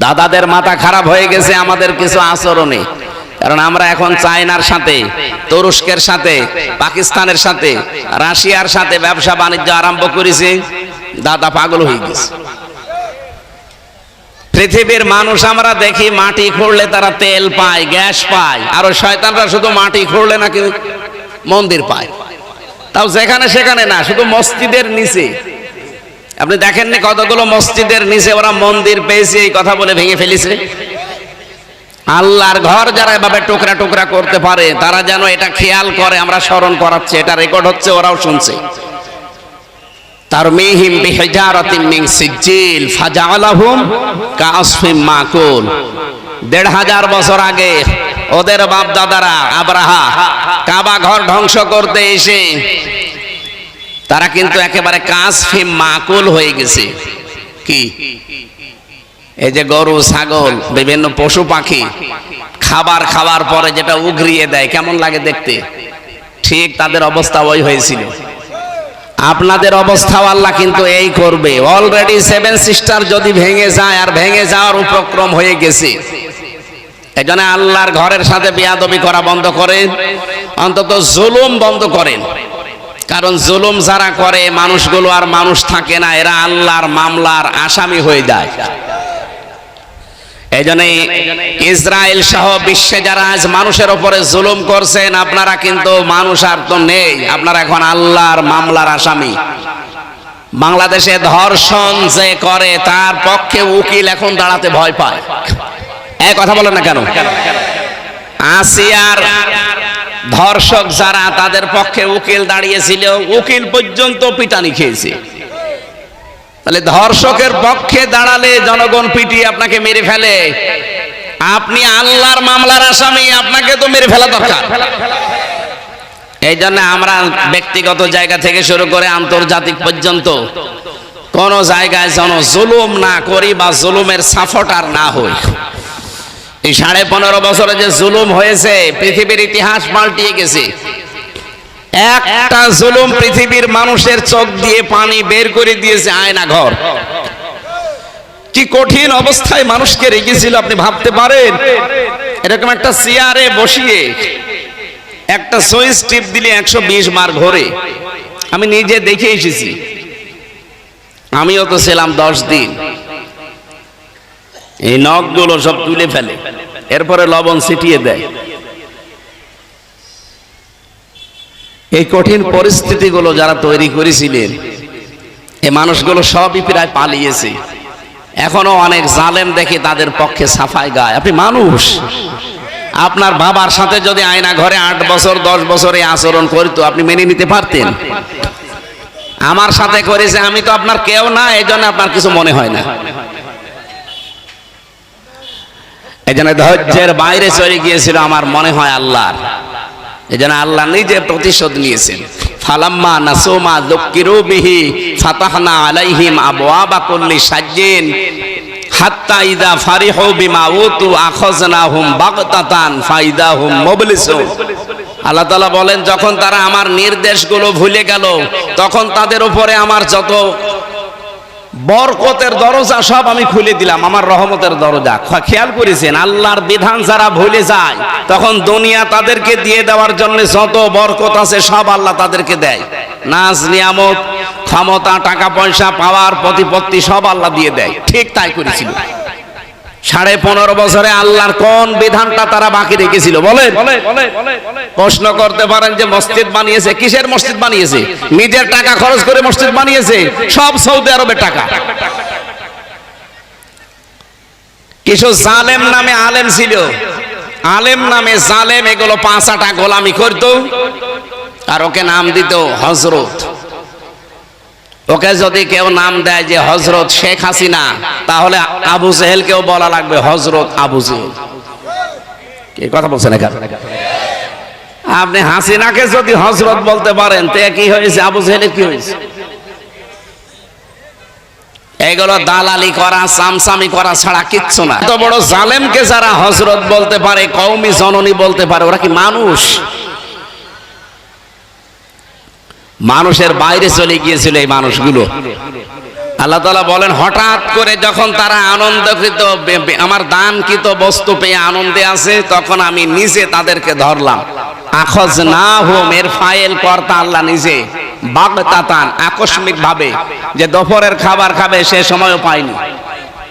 দাদাদের মাথা খারাপ হয়ে গেছে আমাদের কিছু আচরণে, কারণ আমরা এখন চায়নার সাথে, তুরস্কের সাথে, পাকিস্তানের সাথে, রাশিয়ার সাথে ব্যবসা বাণিজ্য আরম্ভ করেছি। দাদা পাগল হয়ে গেছে। পৃথিবীর মানুষ আমরা দেখি মাটি খুঁড়লে তারা তেল পায়, গ্যাস পায়, আর ওই শয়তানরা শুধু মাটি খুঁড়লে নাকি মন্দির পায়, তাও যেখানে সেখানে না, শুধু মসজিদের নিচে। আপনি দেখেননি কতগুলো মসজিদের নিচে ওরা মন্দির পেয়েছে, এই কথা বলে ভেঙে ফেলেছে। আল্লাহর ঘর যারা এভাবে টুকরা টুকরা করতে পারে তারা যেন এটা খেয়াল করে, আমরা স্মরণ করাচ্ছি, এটা রেকর্ড হচ্ছে, ওরাও শুনছে। তারমিহিম বিহিজারাতিন মিন সিজ্জিল ফাজআলাহুম কাআসফিম মাকুল। ১৫০০ বছর আগে ওদের বাপ দাদারা আব্রাহা কাবা ঘর ধ্বংস করতে এসে তারা কিন্তু একেবারে কাসফিম মাকুল হয়ে গেছে। কি? এই যে গরু, ছাগল, বিভিন্ন পশু পাখি খাবার খাওয়ার পরে যেটা উগরিয়ে দেয়, কেমন লাগে দেখতে, ঠিক তাদের অবস্থা ওই হয়েছিল। আপনাদের অবস্থাও আল্লাহ কিন্তু এই করবে। অলরেডি 7 সিস্টার যদি ভেঙে যায়, আর ভেঙে যাওয়ার উপক্রম হয়ে গেছে, এজন্য আল্লাহর ঘরের সাথে বেয়াদবি করা বন্ধ করেন, অন্তত জুলুম বন্ধ করেন। কারণ জুলুম যারা করে মানুষগুলো আর মানুষ থাকে না, এরা আল্লাহর মামলার আসামি হয়ে যায়। এজন্য ইসরায়েল সহ বিশ্বে যারা আজ মানুষের উপরে জুলুম করছেন, আপনারা কিন্তু মানুষ আর তো নেই, আপনারা এখন আল্লাহর মামলার আসামি। বাংলাদেশে ধর্ষণ যে করে তার পক্ষে উকিল এখন দাঁড়াতে ভয় পায়। এই কথা বলেন না কেন? আসিয়ার ধর্ষক যারা, তাদের পক্ষে উকিল দাঁড়িয়েছিল, উকিল পর্যন্ত পিটানি খেয়েছে। তাহলে ধর্ষকের পক্ষে দাঁড়ালে জনগণ পিটিয়ে আপনাকে মেরে ফেলে, আপনি আল্লাহর মামলার আসামি, আপনাকে তো মেরে ফেলা দরকার। এই জন্য আমরা ব্যক্তিগত জায়গা থেকে শুরু করে আন্তর্জাতিক পর্যন্ত কোন জায়গায় যেন জুলুম না করি বা জুলুমের সাপোর্টার না হই। এই 15.5 বছরে যে জুলুম হয়েছে, পৃথিবীর ইতিহাস পাল্টিয়ে গেছে। একটা জুলুম পৃথিবীর মানুষের চোখ দিয়ে পানি বের করে দিয়েছে আয়না ঘর। কি কঠিন অবস্থায় মানুষকে রেখেছিল আপনি ভাবতে পারেন? এরকম একটা চেয়ারে বসিয়ে একটা সুইচ টিপ দিলে 120 বার ঘোরে। আমি নিজে দেখে এসেছি, আমিও তো ছিলাম 10 দিন। এই নখগুলো সব তুলে ফেলে, এরপরে লবণ ছিটিয়ে দেয়। এই কঠিন পরিস্থিতিগুলো যারা তৈরি করেছিলেন, এই মানুষগুলো সবই প্রায় পালিয়েছে। এখনো অনেক জালেম দেখে তাদের পক্ষে সাফাই গায়। আপনি মানুষ, আপনার বাবার সাথে যদি আয়না ঘরে 8 বছর 10 বছর এই আচরণ করতো, আপনি মেনে নিতে পারতেন? আমার সাথে করেছে, আমি তো আপনার কেউ না, এই জন্য আপনার কিছু মনে হয় না। এই জন্য ধৈর্যের বাইরে চলে গিয়েছিল আমার মনে হয় আল্লাহর। এই জন্য আল্লাহ নিজে প্রতিশোধ নিয়েছেন। ফালাম্মা নাসুমা যুক্কিরু বিহি ফাতাহনা আলাইহিম আবওয়াবা কুল্লি শাজ্জিন হাত্তা ইযা ফারিহু বিমা উতু আখাযনাহুম বাগতাতান ফাইদাহুম মুবলিসুন। আল্লাহ তাআলা বলেন, যখন তারা আমার নির্দেশগুলো ভুলে গেল, তখন তাদের উপরে আমার যত বরকতের দরজা সব আমি খুলে দিলাম, আমার রহমতের দরজা। খেয়াল করেছেন, আল্লাহর বিধান যারা ভুলে যায়, তখন দুনিয়া তাদেরকে দিয়ে দেওয়ার জন্য যত বরকত আছে সব আল্লাহ তাদেরকে দেয়। নাজ নিয়ামত, ক্ষমতা, টাকা পয়সা, পাওয়ার, প্রতিপত্তি সব আল্লাহ দিয়ে দেয়। ঠিক তাই করেছিল। 15.5 বছরে আল্লাহর কোন বিধানটা তারা বাকি রেখেছিল বলেন? প্রশ্ন করতে পারেন যে মসজিদ বানিয়েছে, কিসের মসজিদ বানিয়েছে? নিজের টাকা খরচ করে মসজিদ বানিয়েছে, সব সৌদি আরবের টাকা। কিছু জালেম নামে আলেম ছিল, আলেম নামে জালেম, এগুলো 5 আটা গোলামি করত, আর ওকে নাম দিত হযরত। ওকে যদি কেউ নাম দেয় যে হযরত শেখ হাসিনা, তাহলে আবু জেহেলকেও বলা লাগবে হযরত আবু জেহেল। কি কথা বলছেন এখানে? আপনি হাসিনাকে যদি হযরত বলতে পারেন, তে কি হয়েছে? আবু জেহেলের কি হয়েছে? এগুলো দালালি করা, সামসামি করা ছাড়া কিচ্ছু না। এত বড় জালেমকে যারা হযরত বলতে পারে, কওমি জননী বলতে পারে, ওরা কি মানুষ? মানুষের বাইরে চলে গিয়েছিল এই মানুষগুলো। আল্লাহ তাআলা বলেন হঠাৎ করে যখন তারা আনন্দকৃত আমার দানকৃত বস্তু পেয়ে আনন্দে আছে, তখন আমি নিজে তাদেরকে ধরলাম। আখাযনাহুম এর ফাইল কর্তা আল্লাহ নিজে, বাগতাতান আকস্মিক ভাবে, যে দুপুরের খাবার খাবে সে সময়ও পায়নি,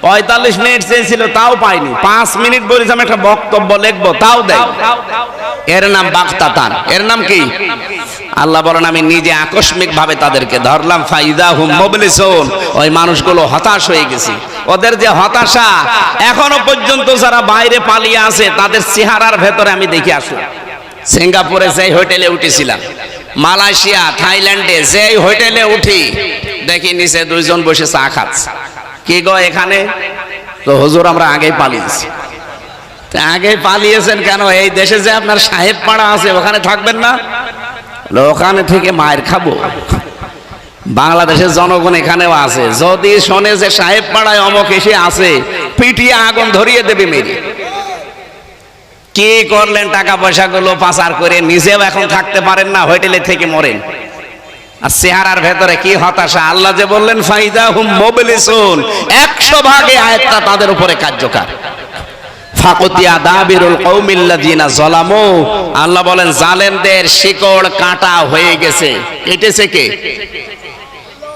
45 মিনিট চেয়েছিল তাও পায়নি, 5 মিনিট বলেছিলাম একটা বক্তব্য লিখবো তাও দেয়, এর নাম বাগতাতান। এর নাম কি? আল্লাহ বলেন আমি নিজে আকস্মিক ভাবে তাদেরকে ধরলাম। ফাইদা হুম মুবলিসুন, ওই মানুষগুলো হতাশ হয়ে গেছে। ওদের যে হতাশা এখনো পর্যন্ত যারা বাইরে পালিয়ে আছে তাদের চেহারার ভেতরে আমি দেখে আসলাম। সিঙ্গাপুরে যেই হোটেলে উঠেছিলাম, মালয়েশিয়া, থাইল্যান্ডে যেই হোটেলে উঠি দেখি নিচে দুইজন বসে চা খাচ্ছে। কি গো এখানে? তো হুজুর আমরা আগেই পালিয়েছি। আগে পালিয়েছেন কেন? এই দেশে যে আপনার সাহেব পাড়া আছে ওখানে থাকবেন না? ওখানে থেকে মায়ের খাবো। বাংলাদেশের জনগণ এখানেও আছে, যদি শোনে যে সাহেব পাড়ায় অমক এসে আছে পিটিয়ে আগুন ধরিয়ে দেবে মেরে। কি করলেন? টাকা পয়সা গুলো পাচার করে নিজেও এখন থাকতে পারেন না, হোটেলে থেকে মরেন। আর চেহারার ভেতরে কি হতাশা! আল্লাহ যে বললেন ফাইদা হুম মুবলিসুন, 100 ভাগে আয়াতটা তাদের উপরে কার্যকর। ফাকুতিয়া দাবিরুল কওমিল্লাযিনা যালামু, আল্লাহ বলেন জালেমদের শিকড় কাটা হয়ে গেছে। কেটেছে কে?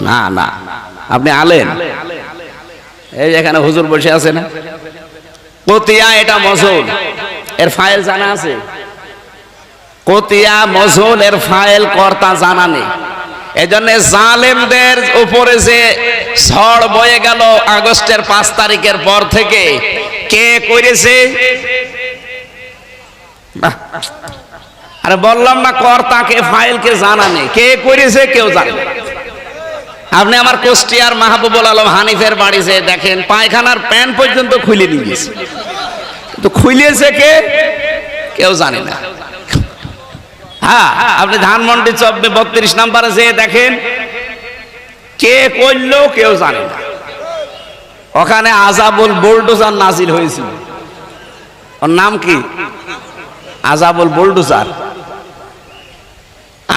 না না, আপনি আলেন, এই এখানে হুজুর বসে আছে না? কতিয়া এটা মজুল, এর ফাইল জানা আছে? কতিয়া মজুল এর ফাইল কর্তা জানা নেই। এজন্য জালেমদের উপরে যে ঝড় বয়ে গেল আগস্টের 5 তারিখের পর থেকে, কে করেছে? আরে বললাম না কর্তাকে ফাইলকে জানা নেই, কে করেছে কেউ জানে না। আপনি আমার কুষ্টিয়ার মাহবুবুল আলম হানিফের বাড়িতে দেখেন পায়খানার প্যান্ট পর্যন্ত খুলে নিয়ে গেছে, তো খুলেছে কে কেউ জানে না। হ্যাঁ, আপনি ধানমন্ডি 32 নম্বরে যেয়ে দেখেন কে করলো কেউ জানে না। ওখানে আযাবুল বুলডোজার নাজিল হয়েছিল, ওর নাম কি? আযাবুল বুলডোজার।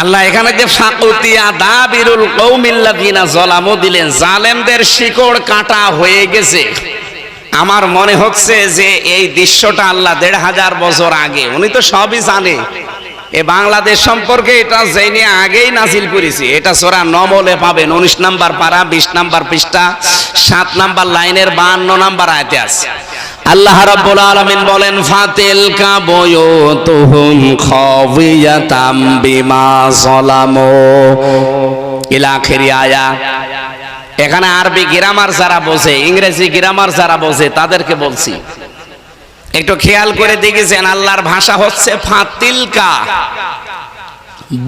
আল্লাহ এখানে যে ফাকুতিয়া দাবিরুল কওমিল্লাযিনা যালামু দিলেন, জালেমদের শিকড় কাটা হয়ে গেছে। আমার মনে হচ্ছে যে এই দৃশ্যটা আল্লাহ 1500 বছর আগে, উনি তো সবই জানে এ বাংলাদেশ সম্পর্কে, এটা জেনে আগেই নাজিল করেছি। এটা সূরা নমলে পাবেন, 19 নম্বর পারা, 20 নম্বর পৃষ্ঠা, 7 নম্বর লাইনের 52 নম্বর আয়াতে আছে। আল্লাহ রাব্বুল আলামিন বলেন ফাতিলকা বুয়ুতুহুম খাওয়িয়াতাম বিমা যালামু ইলা আখিরি আয়া। এখানে আরবি গ্রামার যারা বোঝে, ইংরেজি গ্রামার যারা বোঝে তাদেরকে বলছি, একটু খেয়াল করে দেখেছেন আল্লাহর ভাষা হচ্ছে ফাতিলকা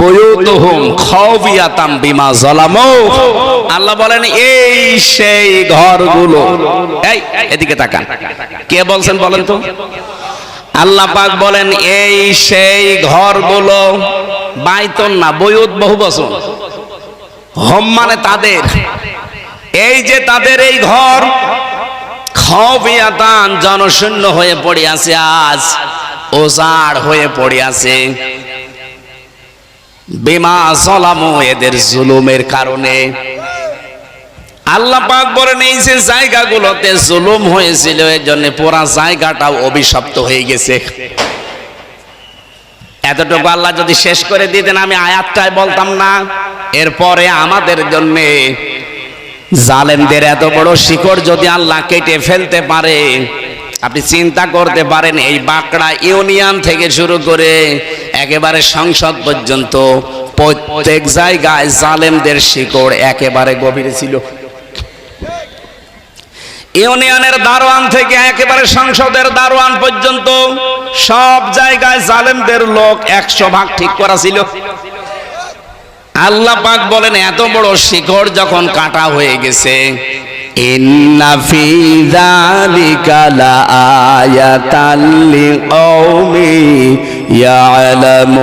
বুয়ুতুহুম খাওয়িয়াতাম বিমা যালামু। আল্লাহ বলেন এই সেই ঘরগুলো, এই এদিকে তাকান, কে বলছেন বলেন তো? আল্লাহ পাক বলেন এই সেই ঘরগুলো, বাইতুন না, বুয়ুত বহু বচন, হোম মানে তাদের, এই যে তাদের এই ঘর খাওয়িয়াতান জনশূন্য হয়ে পড়ে আছে, আজ ওজাড় হয়ে পড়ে আছে, বিমা যালামু এদের জুলুমের কারণে। আল্লাহ পাক বলেন এই যে জায়গাগুলোতে জুলুম হয়েছিল এর জন্য পুরা জায়গাটাও অভিশপ্ত হয়ে গেছে। এতটুকু আল্লাহ যদি শেষ করে দিতেন আমি আয়াতটাই বলতাম না। এরপরে আমাদের জন্য জালেমদের এত বড় শিকড় যদি আল্লাহ কেটে ফেলতে পারে, আপনি চিন্তা করতে পারেন এই বাঁকড়া ইউনিয়ন থেকে শুরু করে একেবারে সংসদ পর্যন্ত প্রত্যেক জায়গায় জালেমদের শিকড় একেবারে গভীরে ছিল। ইউনিয়নের দারোয়ান থেকে একেবারে সংসদের দারোয়ান পর্যন্ত সব জায়গায় জালেমদের লোক 100 ভাগ ঠিক করা ছিল। আল্লাহ পাক বলেন এত বড় শিকড় যখন কাটা হয়ে গেছে, ইন্না ফি যালিকা লাআয়াতাল লিকওমি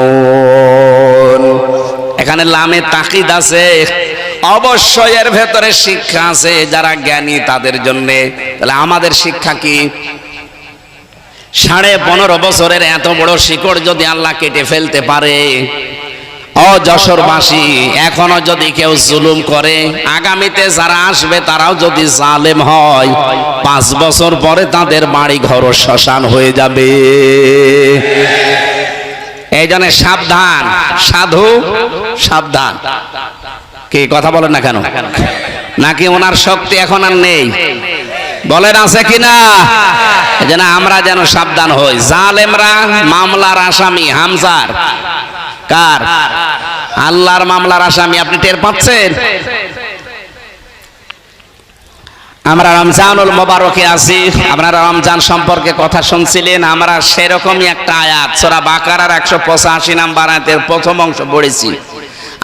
ইয়ালামুন। এখানে লামে তাকিদ আছে, অবশ্যই এর ভেতরে শিক্ষা আছে যারা জ্ঞানী তাদের জন্য। তাহলে আমাদের শিক্ষা কি? 15.5 বছরের এত বড় শিকড় যদি আল্লাহ কেটে ফেলতে পারে, ও যশোরবাসী, এখনো যদি কেউ জুলুম করে, আগামীতে যারা আসবে তারাও যদি জালেম হয়, 5 বছর পরে তাদের বাড়ি ঘর শ্মশান হয়ে যাবে। এই জন্য সাবধান, সাধু সাবধান। কি কথা বলেন না কেন? নাকি ওনার শক্তি এখন আর নেই? বলেন আছে কিনা? এই জন্য আমরা যেন সাবধান হই। জালেমরা মামলার আসামি। হামজার কার? আল্লাহর মামলার আসামি। আপনি টের পাচ্ছেন? আমরা রমজানুল মোবারকে আছি, আপনারা রমজান সম্পর্কে কথা শুনছিলেন। আমরা সেরকমই একটা আয়াত সূরা বাকারার 185 নম্বর আয়াতের প্রথম অংশ পড়েছি।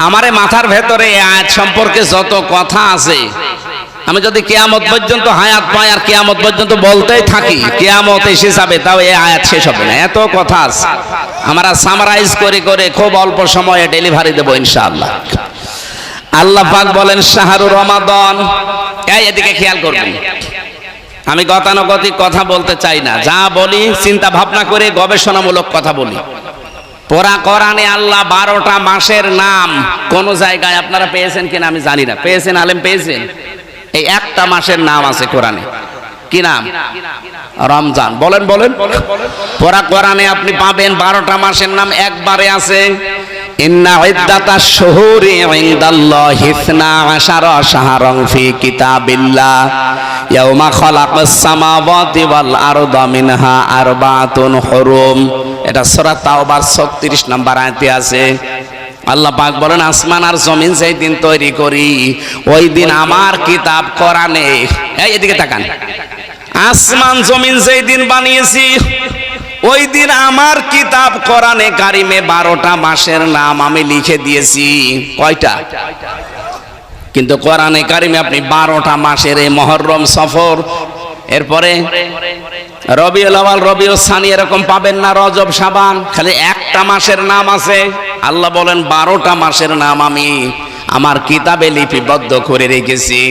আমারে মাথার ভেতরে এই আয়াত সম্পর্কে যত কথা আছে, আমি যদি কিয়ামত পর্যন্ত হায়াত পাই আর কিয়ামত পর্যন্ত বলতেই থাকি, কিয়ামত এসে যাবে, তাও এই আয়াত শেষ হবে না, এত কথা আছে। আমরা সামারাইজ করে করে খুব অল্প সময়ে ডেলিভারি দেব ইনশাআল্লাহ। আল্লাহ পাক বলেন শাহরুর রমাদান। এদিকে খেয়াল করবেন, আমি গতানুগতিক কথা বলতে চাই না, যা বলি চিন্তা ভাবনা করে গবেষণামূলক কথা বলি। পুরা কোরআনে আল্লাহ 12টা মাসের নাম কোন জায়গায় আপনারা পেয়েছেন কিনা আমি জানি না। পেয়েছেন? আলেম পেয়েছেন? এই একটা মাসের নাম আছে কোরআনে। কি নাম? রমজান। বলেন বলেন। পুরা কোরআনে আপনি পাবেন 12টা মাসের নাম একবারে আছে। ইন্না ইদ্দাতাশ শুহুরি ইনদাল্লাহি 12 শাহরান ফি কিতাবিল্লাহ ইয়াওমা খালাকাস সামাওয়াতি ওয়াল আরদা মিনহা আরবাতুন হুরুম। এটা সূরা তাওবার 36 নম্বর আয়াতে আছে। আল্লাহ পাক বলেন আসমান আর জমিন যেই দিন তৈরি করি, ওই দিন আমার কিতাব কোরআনে, এদিকে তাকান, আসমান জমিন যেই দিন বানিয়েছি ওই দিন আমার কিতাব কোরআনে কারিমে 12টা মাসের নাম আমি লিখে দিয়েছি। কয়টা? কিন্তু কোরআনে কারিমে আপনি 12টা মাসের, এই মুহররম, সফর, এরপরে রবিউল আউয়াল, রবিউল সানি এরকম পাবেন না, রজব, শাবান, খালি একটা মাসের নাম আছে। আল্লাহ বলেন 12টা মাসের নাম আমি আমার কিতাবে লিপিবদ্ধ করে রেখেছি।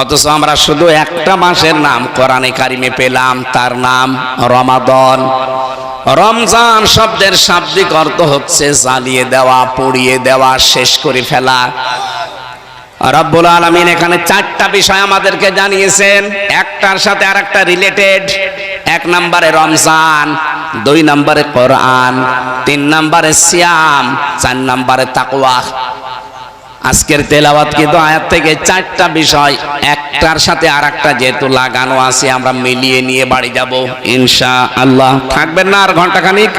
অথচ আমরা শুধু একটা মাসের নাম কোরআনে কারিমে পেলাম, তার নাম রমাদান। রমজান শব্দের শাব্দিক অর্থ হচ্ছে জ্বালিয়ে দেওয়া, পুড়িয়ে দেওয়া, শেষ করে ফেলা। রব্বুল আলামিন এখানে 4টা বিষয় আমাদেরকে জানিয়েছেন, একটার সাথে আরেকটা রিলেটেড। 1 নম্বরে রমজান, 2 নম্বরে কোরআন, 3 নম্বরে সিয়াম, 4 নম্বরে তাকওয়া। আজকের তেলাওয়াত কিন্তু আয়াত থেকে 4টা বিষয় একটার সাথে আরেকটা যেহেতু লাগানো আছে, আমরা মিলিয়ে নিয়ে বাড়ি যাব ইনশাআল্লাহ। থাকবেন না আর ঘন্টাখানিক?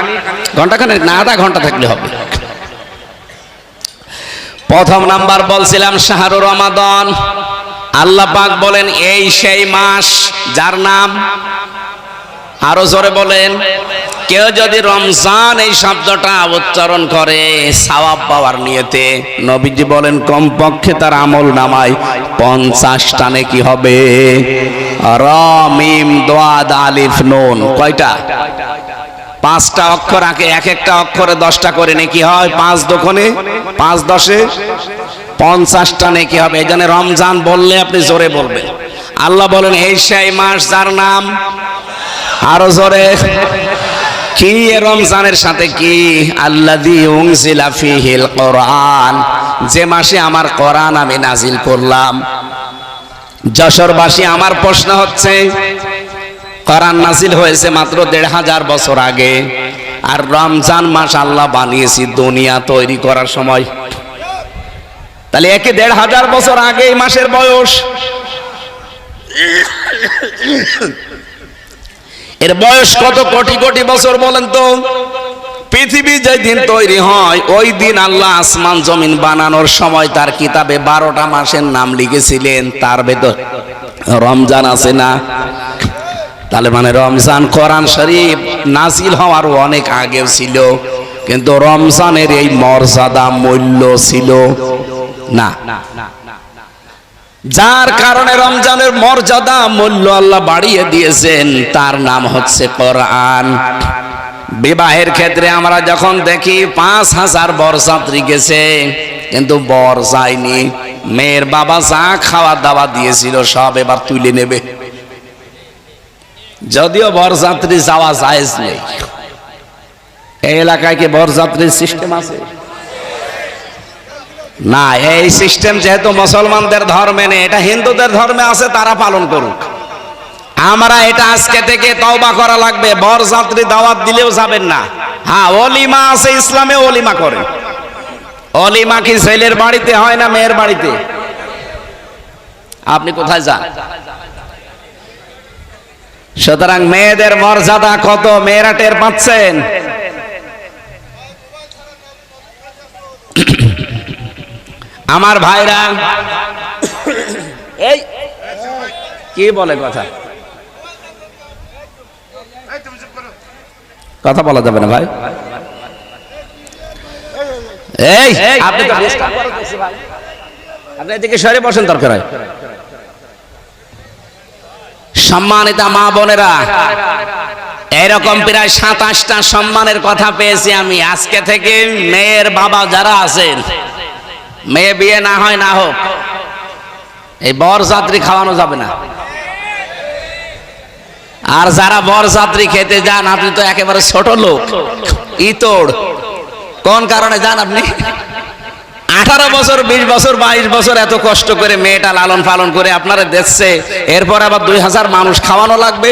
ঘন্টাখানিক না, আধা ঘন্টা থাকলে হবে। প্রথম নাম্বার বলছিলাম শাহরুর রমাদান। আল্লাহ পাক বলেন এই সেই মাস যার নাম, আরো জোরে বলেন, কেউ যদি রমজান এই শব্দটা উচ্চারণ করে সওয়াব পাওয়ার নিয়তে, নবীজি বলেন কমপক্ষে তার আমল নামায় 50টা নেকি হবে। র মিম দাদ আলিফ নুন, কয়টা? 5টা অক্ষর আগে, এক একটা অক্ষরে 10টা করে নেকি হয়। 5 দুগুণে 5 10এ 50টা নেকি হবে। এই জন্য রমজান বললে আপনি জোরে বলবেন। আল্লাহ বলেন এই সেই মাস যার নাম, আরো জোরে, কি রমজানের সাথে কি? আল্লাযী উনজিলা ফীহিল কোরআন, যে মাসে আমার কোরআন আমি নাজিল করলাম। যশোরবাসী, আমার প্রশ্ন হচ্ছে, কোরআন নাজিল হয়েছে মাত্র 1500 বছর আগে, আর রমজান মাস আল্লাহ বানিয়েছি দুনিয়া তৈরি করার সময়। তাহলে একে 1500 বছর আগে এই মাসের বয়স। এর বয়স কত কোটি কোটি বছর বলেন তো? পৃথিবী যেদিন তৈরি হয় ওই দিন আল্লাহ আসমান জমিন বানানোর সময় তার কিতাবে 12টা মাসের নাম লিখেছিলেন, তার ভেতর রমজান আছে না? তাহলে মানে রমজান কোরআন শরীফ নাজিল হওয়ার অনেক আগেও ছিল, কিন্তু রমজানের এই মর্যাদা মূল্য ছিল না। যার কারণে রমজানের মর্যাদা মূল্য আল্লাহ বাড়িয়ে দিয়েছেন, তার নাম হচ্ছে কোরআন। বিবাহের ক্ষেত্রে আমরা যখন দেখি 5000 বরযাত্রী গেছে, কিন্তু বর যায়নি। মেয়ের বাবা যা খাওয়া দাওয়া দিয়েছিল সব এবার তুলে নেবে, যদিও বরযাত্রী যাওয়া জায়েজ নেই। এই এলাকায় কি বরযাত্রীর সিস্টেম আছে? না, এই সিস্টেম যেহেতু মুসলমানদের ধর্মে নেই, এটা হিন্দুদের ধর্মে আছে, তারা পালন করুক। আমরা এটা আজকে থেকে তওবা করা লাগবে। বরযাত্রী দাওয়াত দিলেও যাবেন না। হ্যাঁ, অলিমা আছে ইসলামে, অলিমা করেন। অলিমা কি ছেলের বাড়িতে হয় না মেয়ের বাড়িতে? আপনি কোথায় যান? সুতরাং মেয়েদের মর্যাদা কত মেয়েরা টের পাচ্ছেন? আমার ভাইরা, এই কি বলে কথা কথা বলা যাবে না ভাই। এই আপনি তো ডিস্টার্ব করতেছেন ভাই, আপনি এদিকে সরে বসেন দরকার হয়। সম্মানিত মা বোনেরা, এরকম প্রায় 27টা সম্মানের কথা পেয়েছি আমি। আজকে থেকে মেয়ের বাবা যারা আছেন, মেয়ে বিয়ে না হয় না হোক, এই বরযাত্রী খাওয়ানো যাবে না। আর যারা বরযাত্রী খেতে যান, আপনি তো একেবারে ছোট লোক, ইতড়। কোন কারণে যান আপনি? 18 বছর, 20 বছর, 22 বছর এত কষ্ট করে মেয়েটা লালন পালন করে আপনারা দেখছে, এরপর আবার 2000 মানুষ খাওয়ানো লাগবে।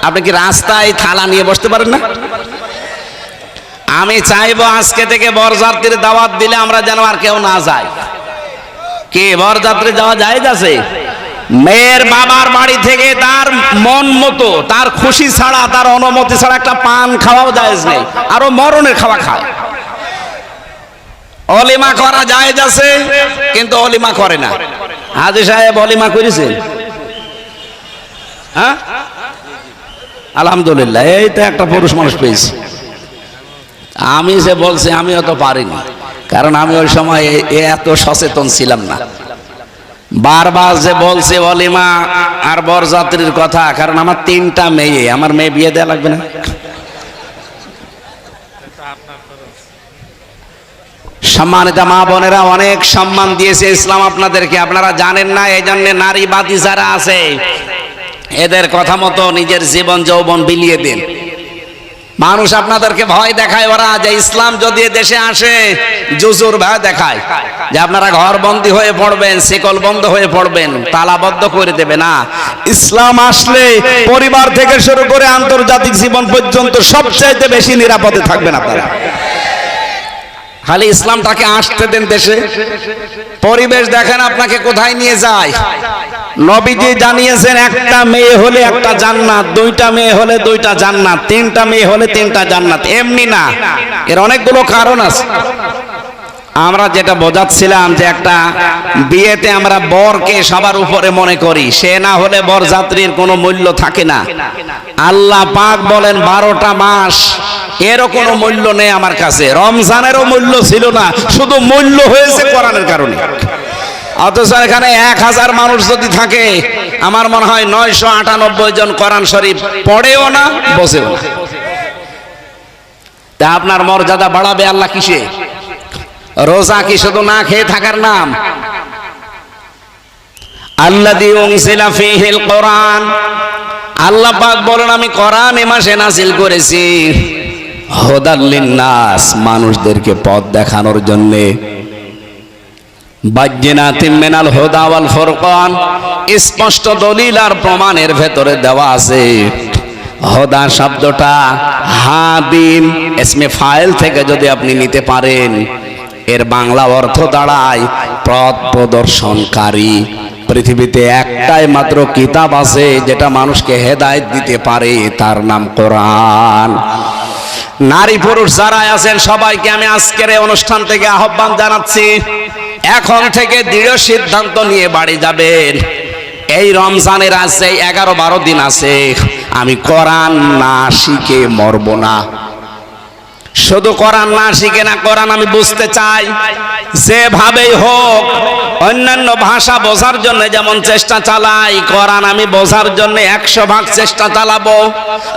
আপনি কি রাস্তায় থালা নিয়ে বসতে পারেন না? আমি চাইবো আজকে থেকে বরযাত্রীর দাওয়াত দিলে আমরা যেন আর কেউ না যায়। কি বরযাত্রী যাওয়া জায়েজ আছে? মেয়ের বাবার বাড়ি থেকে তার মন মতো, তার খুশি ছাড়া, তার অনুমতি ছাড়া একটা পান খাওয়াও জায়েজ নেই। আরো মরণের খাওয়া খায়। অলিমা করা জায়েজ আছে, কিন্তু অলিমা করে না। হাজী সাহেব অলিমা করেছেন? হ্যাঁ, আলহামদুলিল্লাহ, এই তো একটা পুরুষ মানুষ পেয়েছি। আমি যে বলছি, আমিও তো পারিনি, কারণ আমি ওই সময় এত সচেতন ছিলাম না। বারবার যে বলছে অলিমা আর বরযাত্রীর কথা, কারণ আমার 3টা মেয়ে, আমার মেয়ে বিয়ে দেওয়া লাগবে না? সম্মানিত মা বোনেরা, অনেক সম্মান দিয়েছে ইসলাম আপনাদেরকে, আপনারা জানেন না। এই জন্য নারীবাদী যারা আছে, এদের কথা মতো নিজের জীবন যৌবন বিলিয়ে দিন। মানুষ আপনাদেরকে ভয় দেখায়, ওরা যে ইসলাম যদি দেশে আসে জুজুর ভয় দেখায় যে আপনারা ঘর বন্দী হয়ে পড়বেন, শিকল বন্ধ হয়ে পড়বেন, তালাবদ্ধ করে দেবে। না, ইসলাম আসলে পরিবার থেকে শুরু করে আন্তর্জাতিক জীবন পর্যন্ত সবচাইতে বেশি নিরাপদে থাকবেন আপনারা। খালি ইসলামটাকে আসতে দেন দেশে। পরিবেশ দেখেন আপনাকে কোথায় নিয়ে যায়। নবীজি জানিয়েছেন, একটা মেয়ে হলে একটা জান্নাত, 2টা মেয়ে হলে 2টা জান্নাত, 3টা মেয়ে হলে 3টা জান্নাত। এমনি না, এর অনেকগুলো কারণ আছে। আমরা যেটা বোঝাচ্ছিলাম যে একটা বিয়েতে আমরা বরকে সবার উপরে মনে করি, সে না হলে বরযাত্রীর কোনো মূল্য থাকে না। আল্লাহ পাক বলেন 12টা মাস, এরও কোনো মূল্য নেই আমার কাছে। রমজানেরও মূল্য ছিল না, শুধু মূল্য হয়েছে কোরআনের কারণে। অথচ এখানে 1000 মানুষ যদি থাকে, আমার মনে হয় 998 জন কোরআন শরীফ পড়েও না, বসেও না। তা আপনার মর্যাদা বাড়াবে আল্লাহ কিসে? রোজা কি শুধু না খেয়ে থাকার নাম? আল্লাযী উনজিলা ফীহিল কোরআন, আল্লাহ পাক বলেন আমি কোরআন এ মাসে নাযিল করেছি হুদাল লিন্নাস, মানুষদেরকে পথ দেখানোর জন্য। বায়্যিনাতিম মিনাল হুদা ওয়াল ফুরকান, স্পষ্ট দলিল আর প্রমাণের ভেতরে দেওয়া আছে। হুদা শব্দটা হাদিন ইসমে ফাইল থেকে যদি আপনি নিতে পারেন, এর বাংলা অর্থ দাঁড়ায় পথ প্রদর্শনকারী। পৃথিবীতে একটাই মাত্র কিতাব আছে যেটা মানুষকে হেদায়েত দিতে পারে, তার নাম কোরআন। নারী পুরুষ যারা আছেন সবাইকে আমি আজকের এই অনুষ্ঠান থেকে আহ্বান জানাচ্ছি, এখন থেকে দৃঢ় সিদ্ধান্ত নিয়ে বাড়ি যাবেন। এই রমজানের আছে 11-12 দিন আছে, আমি কোরআন না শিখে মরব না। শুধু কোরআন না শিখে না, কোরআন আমি বুঝতে চাই। যেভাবেই হোক অন্যান্য ভাষা বোঝার জন্য যেমন চেষ্টা চালাই, কোরআন আমি বোঝার জন্য 100 ভাগ চেষ্টা চালাবো।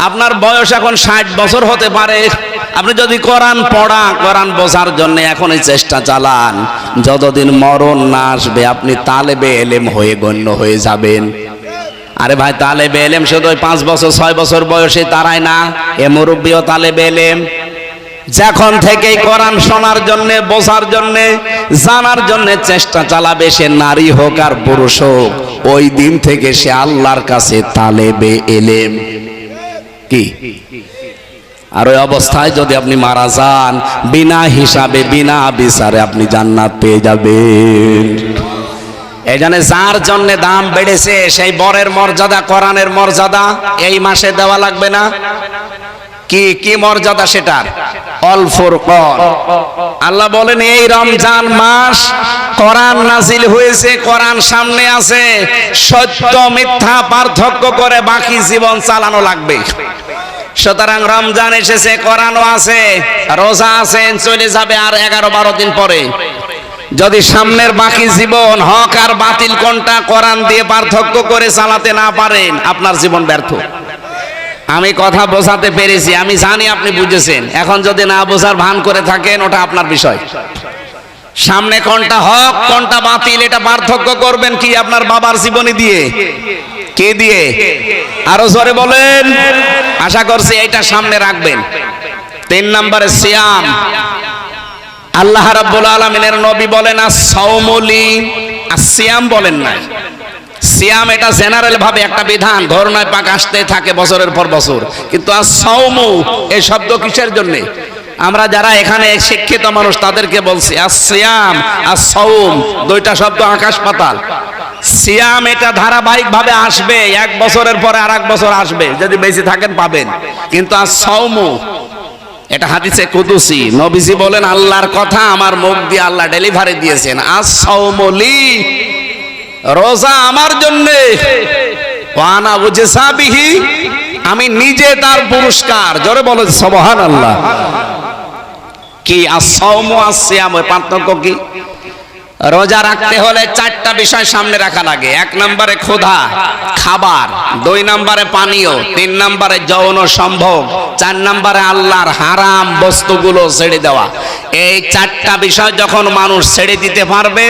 আপনার বয়স এখন 60 বছর হতে পারে, আপনি যদি কোরআন পড়া, কোরআন বোঝার জন্য এখনই চেষ্টা চালান, যতদিন মরণ না আসবে আপনি তালেবে এলেম হয়ে গণ্য হয়ে যাবেন। আরে ভাই, তালেবে এলেম শুধু 5 বছর 6 বছর বয়সে তারাই না, এ মুরব্বিও তালেবে এলেম। যখন থেকে কোরআন শোনার জন্য, বোঝার জন্য, জানার জন্য চেষ্টা চালাবে, সে নারী হোক আর পুরুষ হোক, ওই দিন থেকে সে আল্লাহর কাছে তালেবে এলেম। কি আর ওই অবস্থায় যদি আপনি মারা যান, বিনা হিসাবে বিনা বিচারে আপনি জান্নাত পেয়ে যাবেন। এই জন্য যার জন্য দাম বেড়েছে, সেই বরের মর্যাদা, কোরআনের মর্যাদা এই মাসে দেওয়া লাগবে না? কি কি মর্যাদা সেটার? অল ফুরকান। আল্লাহ বলেন এই রমজান মাস কোরআন নাজিল হয়েছে, কোরআন সামনে আছে, সত্য মিথ্যা পার্থক্য করে বাকি জীবন চালানো লাগবে। সুতরাং রমজান এসেছে, কোরআনও আছে, রোজা আছে, চলে যাবে আর 11-12 দিন পরে। যদি সামনের বাকি জীবন হক আর বাতিল কোনটা কোরআন দিয়ে পার্থক্য করে চালাতে না পারেন, আপনার জীবন ব্যর্থ। আমি কথা বোঝাতে পেরেছি, আমি জানি আপনি বুঝেছেন। এখন যদি না বোঝার ভান করে থাকেন, ওটা আপনার বিষয়। সামনে কোনটা হক কোনটা বাতিল এটা পার্থক্য করবেন কি? আপনার বাবার জীবনী দিয়ে। কে দিয়ে? আরো জোরে বলেন। আশা করছি এটা সামনে রাখবেন। 3 নম্বরে সিয়াম। আল্লাহ রাব্বুল আলামিনের নবী বলেন as-সাওমু লি, as-সিয়াম বলেন না। সিয়াম এটা জেনারেল ভাবে একটা বিধান, ধর্নায় পাক আসতে থাকে বছরের পর বছর। কিন্তু as-সাওমু এই শব্দ কিসের জন্য? আমরা যারা এখানে শিক্ষিত মানুষ তাদেরকে বলছি as-সিয়াম as-সাওম, দুইটা শব্দ আকাশ পাতাল। সিয়াম এটা ধারাবাহিক ভাবে আসবে, 1 বছরের পরে আর 1 বছর আসবে, যদি বেঁচে থাকেন পাবেন। কিন্তু as-সাওমু এটা হাদিসে কুদসি, নবীজি বলেন আল্লাহর কথা আমার মুখ দিয়ে আল্লাহ ডেলিভারি দিয়েছেন। as-সাওমু লি, রোজা আমার জন্য, ওয়া আনা উজসাবিহি, আমি নিজে তার পুরস্কার। জোরে বলেন সুবহানাল্লাহ। কি as-সাওমু as-সিয়াম এর পার্থক্য কি? রোজা রাখতে হলে 4টা বিষয় সামনে রাখা লাগে। 1 নম্বরে ক্ষুধা, খাবার, 2 নম্বরে পানীয়, 3 নম্বরে যৌন সম্ভোগ, 4 নম্বরে আল্লাহর হারাম বস্তুগুলো ছেড়ে দেওয়া। এই 4টা বিষয় যখন মানুষ ছেড়ে দিতে পারবে,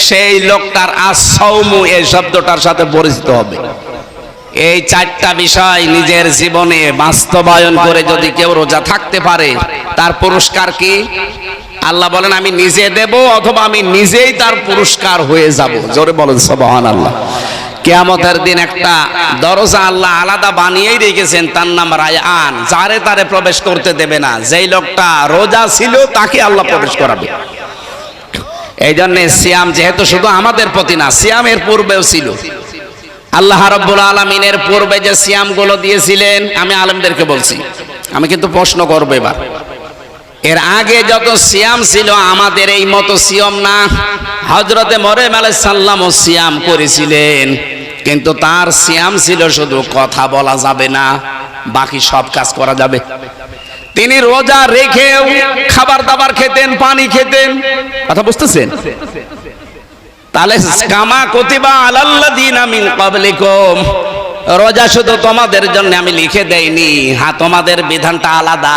সেই লোকটার as-সাওমু এই শব্দটার সাথে পরিচিত হবে। এই 4টা বিষয় নিজের জীবনে বাস্তবায়ন করে যদি কেউ রোজা থাকতে পারে, তার পুরস্কার কি? আল্লাহ বলেন আমি নিজে দেব, অথবা আমি নিজেই তার পুরস্কার হয়ে যাব। জোরে বলেন সুবহানাল্লাহ। কিয়ামতের দিন একটা দরজা আল্লাহ আলাদা বানিয়েই রেখেছেন, তার নাম রায়্যান। যারে তারে প্রবেশ করতে দেবে না, যেই লোকটা রোজা ছিল তাকে আল্লাহ প্রবেশ করাবে। এই জন্য সিয়াম যেহেতু শুধু আমাদের প্রতি না, সিয়ামের পূর্বেও ছিল। আল্লাহ রাব্বুল আলামিনের পূর্বে যে সিয়ামগুলো দিয়েছিলেন, আমি আলেমদেরকে বলছি, আমি কিন্তু প্রশ্ন করব এবার, এর আগে যত সিয়াম ছিল আমাদের এই মতো সিয়াম না। হযরতে মরিয়ম আলাইহিস সালামও সিয়াম করেছিলেন, কিন্তু তার সিয়াম ছিল শুধু কথা বলা যাবে না, বাকি সব কাজ করা যাবে। তিনি রোজা রেখেও খাবার দাবার খেতেন, পানি খেতেন। কথা বুঝতেছেন? তাহলে কামা কুতিবা আলাল্লাযিনা মিন ক্বাবলিকুম, রোজা শুধু তোমাদের জন্য আমি লিখে দেইনি, হ্যাঁ তোমাদের বিধানটা আলাদা।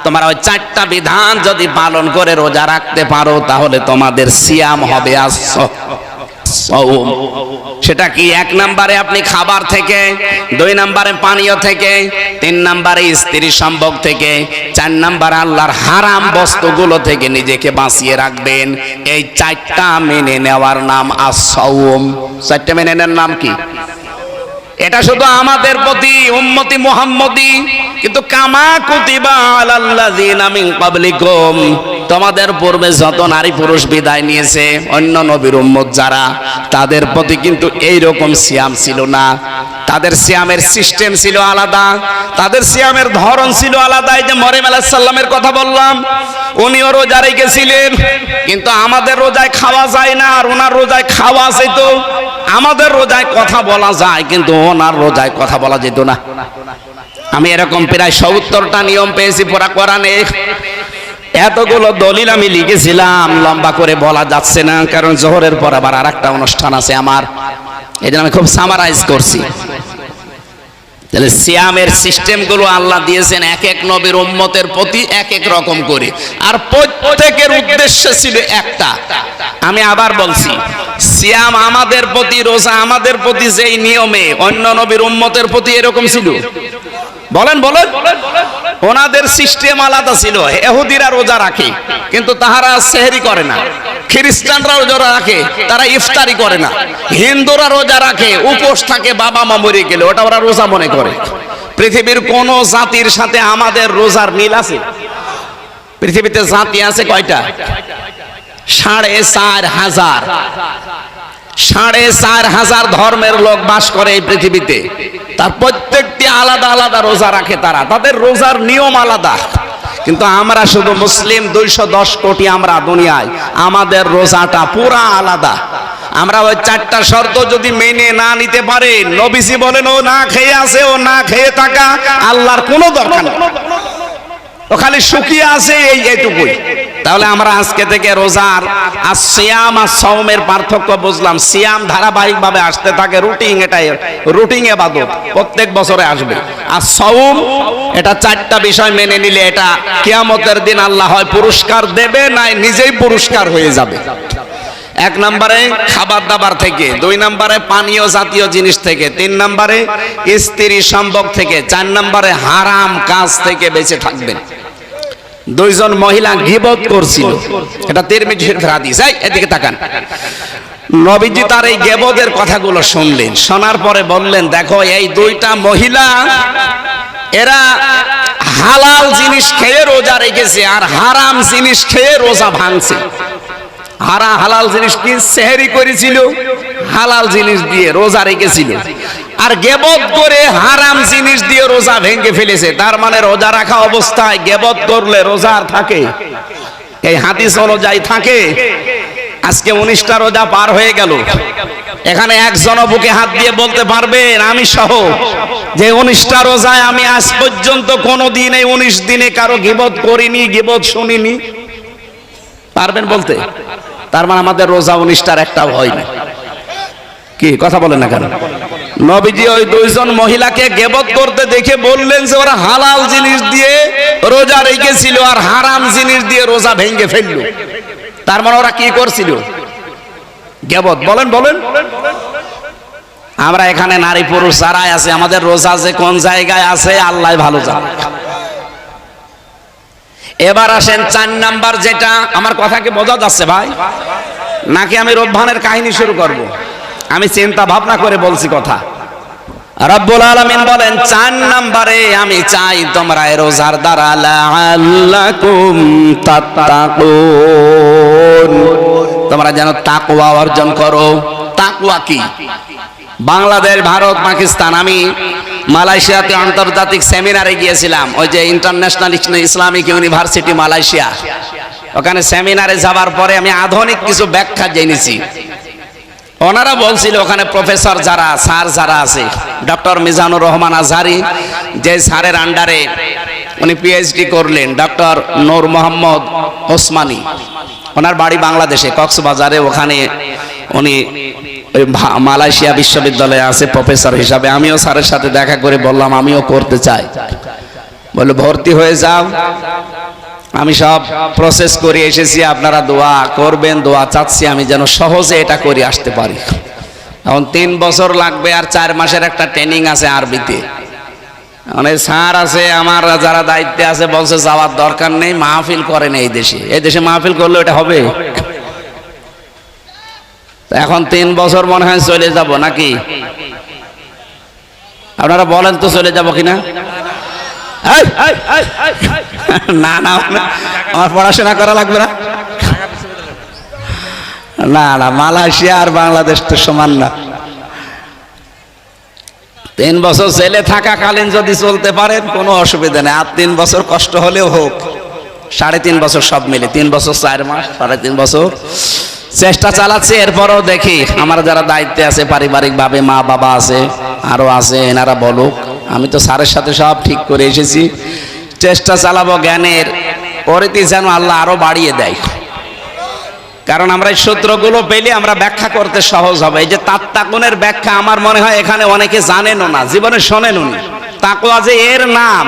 তোমরা ওই 4টা বিধান যদি পালন করে রোজা রাখতে পারো, তাহলে তোমাদের সিয়াম হবে as-সাওম। সেটা কি? 1 নম্বরে আপনি খাবার থেকে, 2 নম্বরে পানীয় থেকে, 3 নম্বরে স্ত্রী সম্ভোগ থেকে, 4 নম্বরে আল্লাহর হারাম বস্তুগুলো থেকে নিজেকে বাঁচিয়ে রাখবেন। এই 4টা মেনে নেওয়ার নাম as-সাওম। 4টা মেনে নেওয়ার নাম কি? এটা শুধু আমাদের প্রতি উম্মতি মুহাম্মদি, কিন্তু কামা কুতিবা আলাল্লাযিনা মিন ক্বাবলিকুম, তোমাদের পূর্বে যত নারী পুরুষ বিদায় নিয়েছে, অন্য নবীর উম্মত যারা, তাদের প্রতি কিন্তু এই রকম সিয়াম ছিল না। তাদের সিয়ামের সিস্টেম ছিল আলাদা, তাদের সিয়ামের ধরন ছিল আলাদা। এই যে মরিয়ম আলাইহিস সালামের কথা বললাম, উনিও রোজা রেখেছিলেন, কিন্তু আমাদের রোজায় খাওয়া যায় না, আর ওনার রোজায় খাওয়া যেত। আমাদের রোজায় কথা বলা যায়, কিন্তু ওনার রোজায় কথা বলা যেত না। আমি এরকম প্রায় 70টা নিয়ম পেয়েছি পুরা কোরআনে। এতগুলো দলিল আমি লিখেছিলাম, লম্বা করে বলা যাচ্ছে না, কারণ জোহরের পর আবার আরেকটা অনুষ্ঠান আছে আমার, এই জন্য আমি খুব সামারাইজ করছি। তাহলে সিয়ামের সিস্টেমগুলো আল্লাহ দিয়েছেন এক এক নবীর উম্মতের প্রতি এক এক রকম করে, আর প্রত্যেকের উদ্দেশ্য ছিল একটা। আমি আবার বলছি, সিয়াম আমাদের প্রতি, রোজা আমাদের প্রতি যেই নিয়মে, অন্য নবীর উম্মতের প্রতি এরকম ছিল। বলেন বলেন। ওনাদের সিস্টেম আলাদা ছিল। ইহুদিরা রোজা রাখে কিন্তু তাহারা সেহরি করে না। খ্রিস্টানরা রোজা রাখে, তারা ইফতারি করে না। হিন্দুরা রোজা রাখে, উপোস থাকে বাবা মা মরে গেলে, ওটা ওরা রোজা মনে করে। পৃথিবীর কোন জাতির সাথে আমাদের রোজার মিল আছে? পৃথিবীতে জাতি আছে কয়টা? 4,500। 4,500 ধর্মের লোক বাস করে এই পৃথিবীতে। তার প্রত্যেকটি আলাদা আলাদা রোজা রাখে তারা, তাদের রোজার নিয়ম আলাদা। কিন্তু আমরা শুধু মুসলিম 210 কোটি আমরা দুনিয়ায়, আমাদের রোজাটা পুরা আলাদা। আমরা ওই 4টা শর্ত যদি মেনে না নিতে পারে, নবীজি বলেন ও না খেয়ে আছে, ও না খেয়ে থাকা আল্লাহর কোনো দরকার নেই, ও খালি শুকিয়ে আছে এইটুকুই। তাহলে আমরা আজকে থেকে রোজার আর সিয়াম আর সাওমের পার্থক্য বুঝলাম। সিয়াম ধারাবাহিক ভাবে আসতে থাকে, রুটিন, এটাই রুটিন ইবাদত, প্রত্যেক বছরে আসবে। আর সাওম এটা 4টা বিষয় মেনে নিলে এটা কিয়ামতের দিন আল্লাহ হয় পুরস্কার দেবে, নাই নিজেই পুরস্কার হয়ে যাবে। 1 নম্বরে খাবার দাবার থেকে, 2 নম্বরে পানীয় জাতীয় জিনিস থেকে, 3 নম্বরে স্ত্রী সম্ভোগ থেকে, 4 নম্বরে হারাম কাজ থেকে বেঁচে থাকবেন। 2 জন মহিলা গীবত করছিল, এটা তিরমিজি শরীফের হাদিস। এদিকে তাকান। নবীজি তার এই গীবতের কথাগুলো শুনলেন, শোনার পরে বললেন দেখো এই 2টা মহিলা এরা হালাল জিনিস খেয়ে রোজা রেখেছে আর হারাম জিনিস খেয়ে রোজা ভাঙছে। হালাল জিনিস কি? সেহরি করেছিল, হালাল জিনিস দিয়ে রোজা রেখেছিল, আর গীবত করে হারাম জিনিস দিয়ে রোজা ভেঙে ফেলেছে। তার মানে রোজা রাখা অবস্থায় গীবত করলে রোজা আর থাকে? এই হাদিস অনুযায়ী থাকে। আজকে 19টা রোজা পার হয়ে গেল, এখানে একজনও বুকে হাত দিয়ে বলতে পারবেন আমি সহ যে 19টা রোজায় আমি আজ পর্যন্ত কোনোদিন এই 19 দিনে কারো গীবত করিনি, গীবত শুনিনি? পারবেন বলতে? তার মানে আমাদের রোজা 19টার একটাও হয়নি। কি কথা বলেন না কেন? নবীজি ওই 2 জন মহিলাকে গীবত করতে দেখে বললেন যে ওরা হালাল জিনিস দিয়ে রোজা রেখেছিল আর হারাম জিনিস দিয়ে রোজা ভেঙে ফেললো। তার মানে ওরা কি করছিল? গীবত। বলেন বলেন। আমরা এখানে নারী পুরুষ যারাই আছে, আমাদের রোজা যে কোন জায়গায় আছে আল্লাহ ভালো জানে। এবার আসেন 4 নাম্বার যেটা, আমার কথা কি বোঝা যাচ্ছে ভাই? নাকি আমি রব্বানের কাহিনী শুরু করব? আমি চিন্তা ভাবনা করে বলছি কথা। রব্বুল আলামিন বলেন 4 নম্বরে আমি চাই তোমরা রোজার দ্বারা লাআল্লাকুম তাত্তাকুন, তোমরা যেন তাকওয়া অর্জন করো। তাকওয়া কি? বাংলাদেশ, ভারত, পাকিস্তান, আমি মালয়েশিয়াতে আন্তর্জাতিক সেমিনারে গিয়েছিলাম, ওই যে ইন্টারন্যাশনাল ইসলামিক ইউনিভার্সিটি মালয়েশিয়া। ওখানে সেমিনারে যাওয়ার পরে আমি আধুনিক কিছু ব্যাখ্যা জেনেছি। ওনারা বলছিল ওখানে প্রফেসর যারা, স্যার যারা আছে, ডক্টর মিজানুর রহমান আজহারি, যে স্যারের আন্ডারে উনি পিএইচডি করলেন, ডক্টর নূর মোহাম্মদ ওসমানী, ওনার বাড়ি বাংলাদেশে কক্সবাজারে, ওখানে উনি মালয়েশিয়া বিশ্ববিদ্যালয়ে আছে প্রফেসর হিসাবে। আমিও স্যারের সাথে দেখা করে বললাম আমিও করতে চাই। বলে ভর্তি হয়ে যাও, আমি সব প্রসেস করে এসেছি, আপনারা দোয়া করবেন, দোয়া চাচ্ছি আমি যেন সহজে এটা করে আসতে পারি। এখন 3 বছর লাগবে আর 4 মাসের একটা ট্রেনিং আছে আরবিতে। অনেক স্যার আছে আমার যারা দায়িত্বে আছে বলছে যাওয়ার দরকার নেই, মাহফিল করেন এই দেশে। এই দেশে মাহফিল করলে এটা হবে? এখন 3 বছর মনে হয় চলে যাব নাকি? আপনারা বলেন তো চলে যাব কিনা? না না, আমার পড়াশোনা করা লাগবে না। না না, মালয়েশিয়া আর বাংলাদেশ তো সমান না। 3 বছর জেলে থাকাকালীন যদি চলতে পারেন কোনো অসুবিধা নেই, আর 3 বছর কষ্ট হলেও হোক। 3.5 বছর সব মিলে, 3 বছর 4 মাস, 3.5 বছর চেষ্টা চালাচ্ছি। এরপরও দেখি আমার যারা দায়িত্বে আছে পারিবারিক ভাবে, মা বাবা আছে, আরো আছে, এনারা বলুক। আমি তো স্যারের সাথে সব ঠিক করে এসেছি, চেষ্টা চালাবো জ্ঞানের পরিধি যেন আল্লাহ আরো বাড়িয়ে দেয়। কারণ আমরা এই সূত্রগুলো পেলে আমরা ব্যাখ্যা করতে সহজ হবে। এই যে তাত্তাকুনের ব্যাখ্যা আমার মনে হয় এখানে অনেকে জানেনও না, জীবনে শোনেনও নি। তাকওয়া যে এর নাম,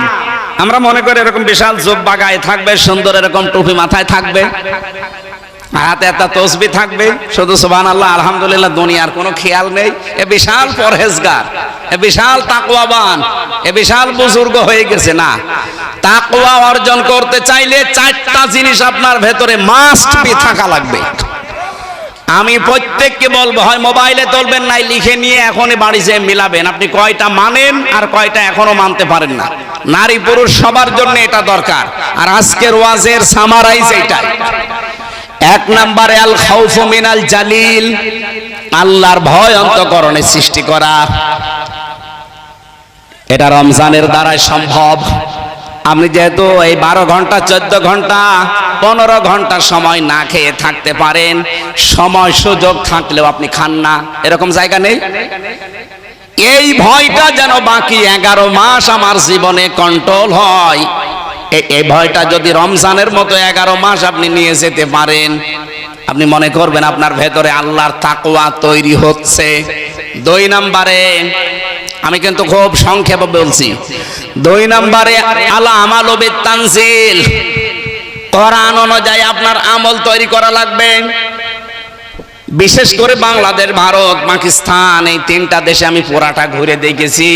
আমরা মনে করি এরকম বিশাল জুব্বা গায়ে থাকবে, সুন্দর এরকম টুপি মাথায় থাকবে। হাতে একটা তসবিহ থাকবে, শুধু সুবহানাল্লাহ আলহামদুলিল্লাহ, দুনিয়ার কোনো খেয়াল নেই। এ বিশাল পরহেজগার, এ বিশাল তাকওয়াবান, এ বিশাল বুজুর্গ হয়ে গেছে। না, তাকওয়া অর্জন করতে চাইলে চারটা জিনিস আপনার ভেতরে মাস্ট বি থাকা লাগবে। আমি প্রত্যেককে বলবো, হয় মোবাইলে তুলবেন, নাই লিখে নিয়ে এখনই বাড়ি যেয়ে মিলাবেন আপনি কয়টা মানেন আর কয়টা এখনো মানতে পারেন না। নারী পুরুষ সবার জন্য এটা দরকার। আর আজকের ওয়াজের সামারাইজ এটাই। এক নম্বরে আল খাউফু মিনাল জালিল, আল্লাহর ভয় অন্তঃকরণে সৃষ্টি করা। এটা রমজানের দ্বারাই সম্ভব। আপনি যেহেতু এই 12 ঘন্টা 14 ঘন্টা 15 ঘন্টা সময় না খেয়ে থাকতে পারেন, সময় সুযোগ থাকলেও আপনি খান না, এরকম জায়গা নেই। এই ভয়টা যেন বাকি 11 মাস আমার জীবনে কন্ট্রোল হয়, এই ভয়টা যদি রমজানের মতো 11 মাস আপনি নিয়ে যেতে পারেন, আপনি মনে করবেন আপনার ভেতরে আল্লাহর তাকওয়া তৈরি হচ্ছে। 2 নম্বরে, আমি কিন্তু খুব সংক্ষেপে বলছি, 2 নম্বরে আলা আমালু বিতানজিল, কোরআন অনুযায়ী আপনার আমল তৈরি করা লাগবে। বিশেষ করে বাংলাদেশ, ভারত, পাকিস্তান, এই 3টা দেশে আমি পুরাটা ঘুরে দেখেছি।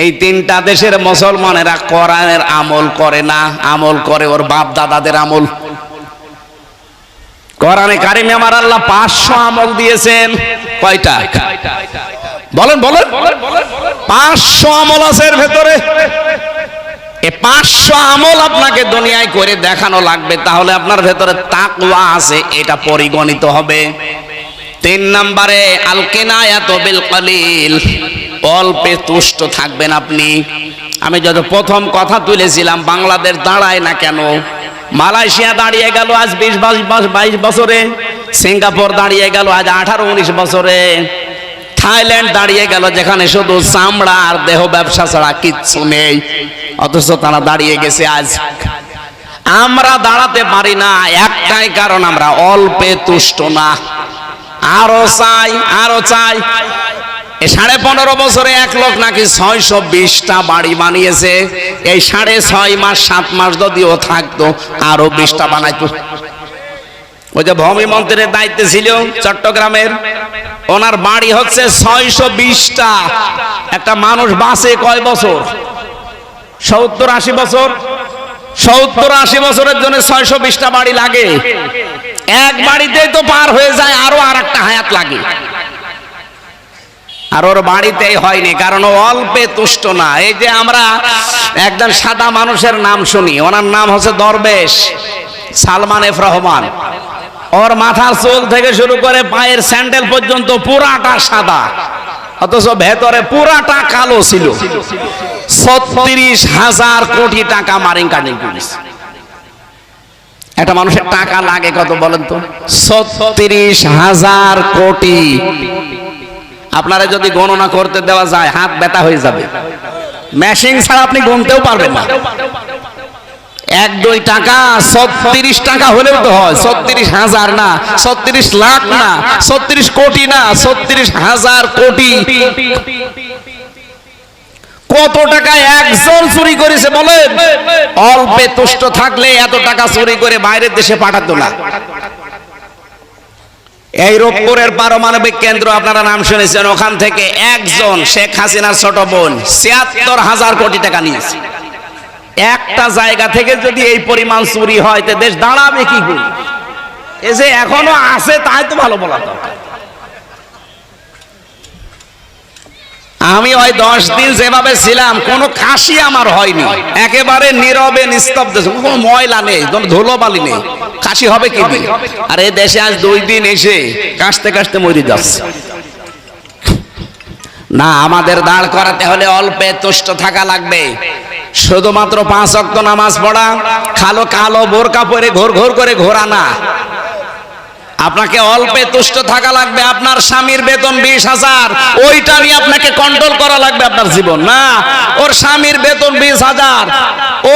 এই 3টা দেশের মুসলমানেরা কোরআনের আমল করে না, আমল করে ওর বাপ দাদাদের আমল। কোরআনে কারিমে আমার আল্লাহ 500 আমল দিয়েছেন। কয়টা? বলেন বলেন। 500 আমল আছে এর ভেতরে। এই 500 আমল আপনাকে দুনিয়ায় করে দেখানো লাগবে, তাহলে আপনার ভেতরে তাকওয়া আছে, এটা পরিগণিত হবে। 3 নম্বরে আল কিনায়াতু বিল কলিল, অল্পে তুষ্ট থাকবেন আপনি। আমি যত প্রথম কথা তুলেছিলাম, বাংলাদেশ দাঁড়ায় না কেন? মালয়েশিয়া দাঁড়িয়ে গেল আজ 20-22 বছরে, সিঙ্গাপুর দাঁড়িয়ে গেল আজ 18-19 বছরে, থাইল্যান্ড দাঁড়িয়ে গেল যেখানে শুধু চামড়া আর দেহ ব্যবসা ছাড়া কিচ্ছু নেই, অথচ তারা দাঁড়িয়ে গেছে আজ। আমরা দাঁড়াতে পারি না, একটাই কারণ, আমরা অল্পে তুষ্ট না, আরো চাই আরো চাই। 15.5 বছরে 1 লোক নাকি 620টা বাড়ি বানিয়েছে। এই 6.5 মাস 7 মাস যদিও থাকতো আরো 20টা বানাইতো। ওই যে ভূমি মন্ত্রীর দায়িত্বে ছিল চট্টগ্রামের, ওনার বাড়ি হচ্ছে 620টা। একটা মানুষ বাঁচে কয় বছর? 70-80 বছর। 70-80 বছরের জন্য 620টা বাড়ি লাগে। এক বাড়িতেই তো পার হয়ে যায়, আরো আরেকটা হায়াত লাগে। আর ওর বাড়িতেই হয়নি, কারণ ও অল্পে তুষ্ট না। এই যে আমরা একজন সাদা মানুষের নাম শুনি, ওনার নাম হচ্ছে দরবেশ সালমান এফ রহমান। ওর মাথার চুল থেকে শুরু করে পায়ের স্যান্ডেল পর্যন্ত পুরাটা সাদা, অথচ ভেতরে পুরাটা কালো ছিল। 36,000 কোটি টাকা মারিং কাটিং করেছে। একটা মানুষের টাকা লাগে কত বলেন তো? 36,000 কোটি। আপনারা যদি গণনা করতে দেওয়া যায় হাত ব্যথা হয়ে যাবে, মেশিন ছাড়া আপনি গুনতেও পারবেন না। 1-2 টাকা 36 টাকা হলেও তো হয়, 36,000 না, 36 লাখ না, 36 কোটি না, 36,000 কোটি। কত টাকা একজন চুরি করেছে বলেন? অল্পে তুষ্ট থাকলে এত টাকা চুরি করে বাইরের দেশে পাঠাতো না। এই রূপপুরের পারমাণবিক কেন্দ্র আপনারা নাম শুনেছেন, ওখান থেকে একজন শেখ হাসিনার ছোট বোন ৭৬,০০০ কোটি টাকা নিয়েছে। একটা জায়গা থেকে যদি এই পরিমাণ চুরি হয়, তে দেশ দাঁড়াবে কি করে? এই যে এখনো আছে তাই তো ভালো বলা দরকার। আমি ওই 10 দিন যেভাবে ছিলাম, কোনো কাশি আমার হয়নি, একেবারে নীরবে নিস্তব্ধ, কোনো ময়লা নেই, ধুলোবালি নেই, কাশি হবে কি দিয়ে? আর এই দেশে আজ 2 দিন এসে কাশতে কাশতে মরে যাচ্ছে। না, আমাদের দাঁড় করাতে হলে অল্পে তুষ্ট থাকা লাগবে। শুধুমাত্র 5 ওয়াক্ত নামাজ পড়া, কালো বোরকা পরে ঘোর ঘোর করে ঘোরা না। আপনাকে অল্পে তুষ্ট থাকা লাগবে। আপনার স্বামীর বেতন 20,000, ওইটা নিয়ে আপনাকে কন্ট্রোল করা লাগবে আপনার জীবন। না, ওর স্বামীর বেতন 20,000,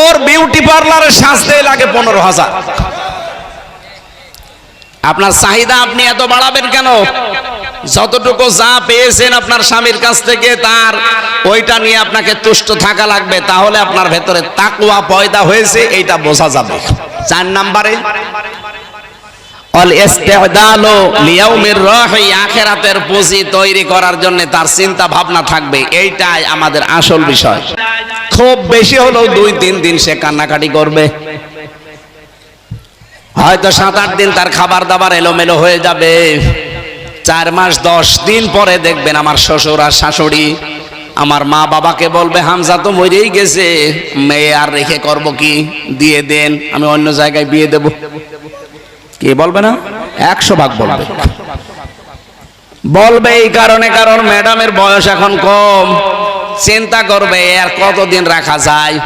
ওর বিউটি পার্লারে সাজতে লাগে 15,000। আপনার চাহিদা আপনি এত বাড়াবেন কেন? যতটুকু যা পেয়েছেন আপনার স্বামীর কাছ থেকে, তার ওইটা নিয়ে আপনাকে তুষ্ট থাকা লাগবে। তাহলে আপনার ভেতরে তাকওয়া পয়দা হয়েছে, এইটা বোঝা যাবে। 4 নম্বরে অল ইস্তিদালু লিয়াউমির রাহি, আখিরাতের পুঁজি তৈরি করার জন্য তার চিন্তা ভাবনা থাকবে, এইটাই আমাদের আসল বিষয়। খুব বেশি হলেও 2-3 দিন সে কান্নাকাটি করবে, হয়তো 7-8 দিন তার খাবার দাবার এলোমেলো হয়ে যাবে। 4 মাস 10 দিন পরে দেখবেন আমার শ্বশুর আর শাশুড়ি আমার মা বাবাকে বলবে, হামজা তো মরেই গেছে, মেয়ে আর রেখে করব কি, দিয়ে দেন, আমি অন্য জায়গায় বিয়ে দেব। কি বলবে না? 100 ভাগ বলবে। বলবে এই কারণে, কারণ ম্যাডামের বয়স এখন কম, চিন্তা করবে আর কতদিন রাখা যায়।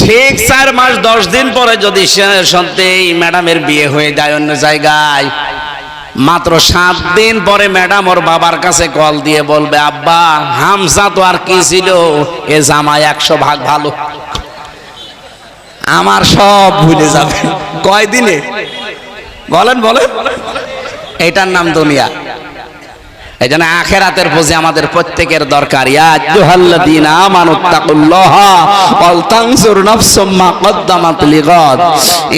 ঠিক 4 মাস 10 দিন পরে যদি সত্যি ম্যাডামের বিয়ে হয়ে যায় অন্য জায়গায়, মাত্র 7 দিন পরে ম্যাডাম ওর বাবার কাছে কল দিয়ে বলবে, আব্বা হামজা তো আর কি ছিল, এ জামাই 100 ভাগ ভালো, আমার সব ভুলে যাবে। কয়দিনে? বলেন বলেন, এটার নাম দুনিয়া। এই জন্য আখিরাতের পুঁজি আমাদের প্রত্যেকের দরকার। ইয়া আইয়ুহাল্লাযীনা আমানুত্তাকুল্লাহা ওয়াল তানজুর নাফসুম মা কদ্দামাত লিগাদ।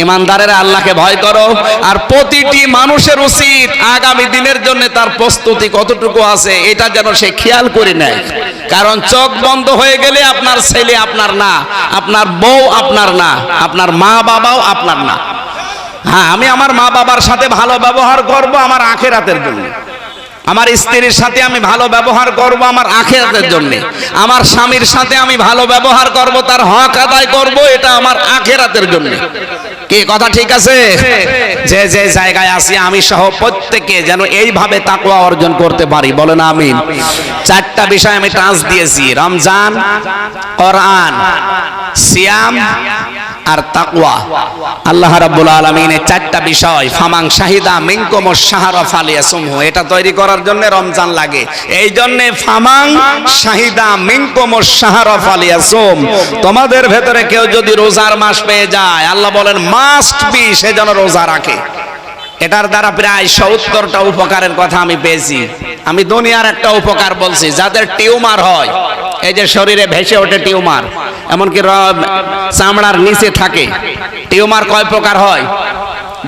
ঈমানদারেরা আল্লাহকে ভয় করো, আর প্রতিটি মানুষের উচিত আগামী দিনের জন্য তার প্রস্তুতি কতটুকু আছে এটা যেন সে খেয়াল করে নেয়। কারণ চোখ বন্ধ হয়ে গেলে আপনার ছেলে আপনার না, আপনার বউ আপনার না, আপনার মা বাবাও আপনার না। হ্যাঁ, আমি আমার মা বাবার সাথে ভালো ব্যবহার করব আমার আখিরাতের জন্য, আমার স্ত্রীর সাথে আমি ভালো ব্যবহার করব আমার আখিরাতের জন্য, আমার স্বামীর সাথে আমি ভালো ব্যবহার করব, তার হক আদায় করব, এটা আমার আখিরাতের জন্য। কি কথা ঠিক আছে? যে যে জায়গায় আছি আমি সহ প্রত্যেকে যেন এইভাবে তাকওয়া অর্জন করতে পারি, বলেন আমিন। 4টা বিষয় আমি টাচ দিয়েছি, রমজান, কোরআন, সিয়াম আর তাকওয়া। আল্লাহ রাব্বুল আলামিন এই 4টা বিষয়, ফামান শাহিদা মিনকুমুশ শাহরা ফালিয়াসুমহু, এটা তৈরি করার জন্য রমজান লাগে। এই জন্য ফামান শাহিদা মিনকুমুশ শাহরা ফালিয়াসুম, তোমাদের ভেতরে কেউ যদি রোজার মাস পেয়ে যায়, আল্লাহ বলেন মাস্ট বি সে যেন রোজা রাখে। এটার দ্বারা প্রায় 70টা উপকারের কথা আমি পেয়েছি। আমি দুনিয়ার একটা উপকার বলছি, যাদের টিউমার হয়, এই যে শরীরে ভেসে ওঠে টিউমার, এমনকি চামড়ার নিচে থাকে। টিউমার কয় প্রকার হয়?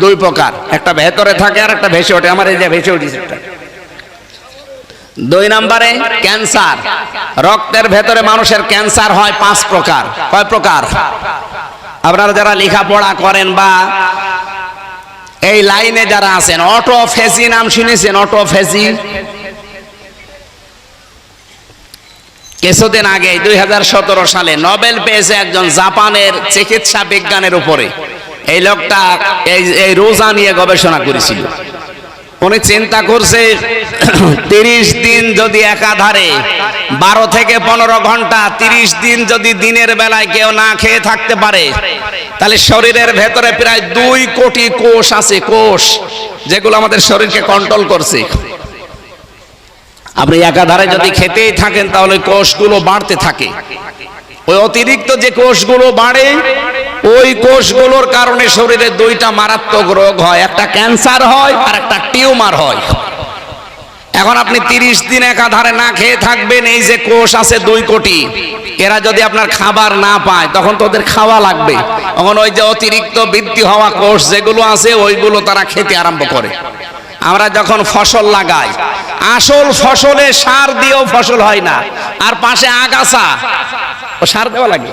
2 প্রকার, একটা ভেতরে থাকে আর একটা ভেসে ওঠে। আমার এই যে ভেসে উঠেছে একটা। 2 নম্বরে ক্যান্সার, রক্তের ভেতরে মানুষের ক্যান্সার হয় 5 প্রকার। কয় প্রকার? আপনারা যারা লেখাপড়া করেন বা এই লাইনে যারা আছেন, অটোফেজি নাম শুনেছেন? অটোফেজি কিছুদিন আগে 2017 সালে নোবেল পেয়েছে একজন জাপানের চিকিৎসা বিজ্ঞানের উপরে। এই লোকটা এই রোজা নিয়ে গবেষণা করেছিল। উনি চিন্তা করছে 30 দিন যদি একাধারে 12 থেকে 15 ঘন্টা 30 দিন যদি দিনের বেলায় কেউ না খেয়ে থাকতে পারে, তাহলে শরীরের ভেতরে প্রায় 2 কোটি কোষ আছে, কোষ যেগুলো আমাদের শরীরকে কন্ট্রোল করছে। আপনি একাধারে যদি খেতেই থাকেন তাহলে কোষগুলো বাড়তে থাকে। ওই অতিরিক্ত যে কোষগুলো বাড়ে, ওই কোষগুলোর কারণে শরীরে 2টা মারাত্মক রোগ হয়, একটা ক্যান্সার হয় আর একটা টিউমার হয়। এখন আপনি 30 দিন একাধারে না খেয়ে থাকবেন, এই যে কোষ আছে 2 কোটি, এরা যদি আপনার খাবার না পায় তখন তো ওদের খাওয়া লাগবে। তখন ওই যে অতিরিক্ত বৃদ্ধি হওয়া কোষ যেগুলো আছে ওইগুলো তারা খেতে আরম্ভ করে। আমরা যখন ফসল লাগাই, আসল ফসলে সার দিয়েও ফসল হয় না, আর পাশে আগাছা, ও সার দেওয়া লাগে,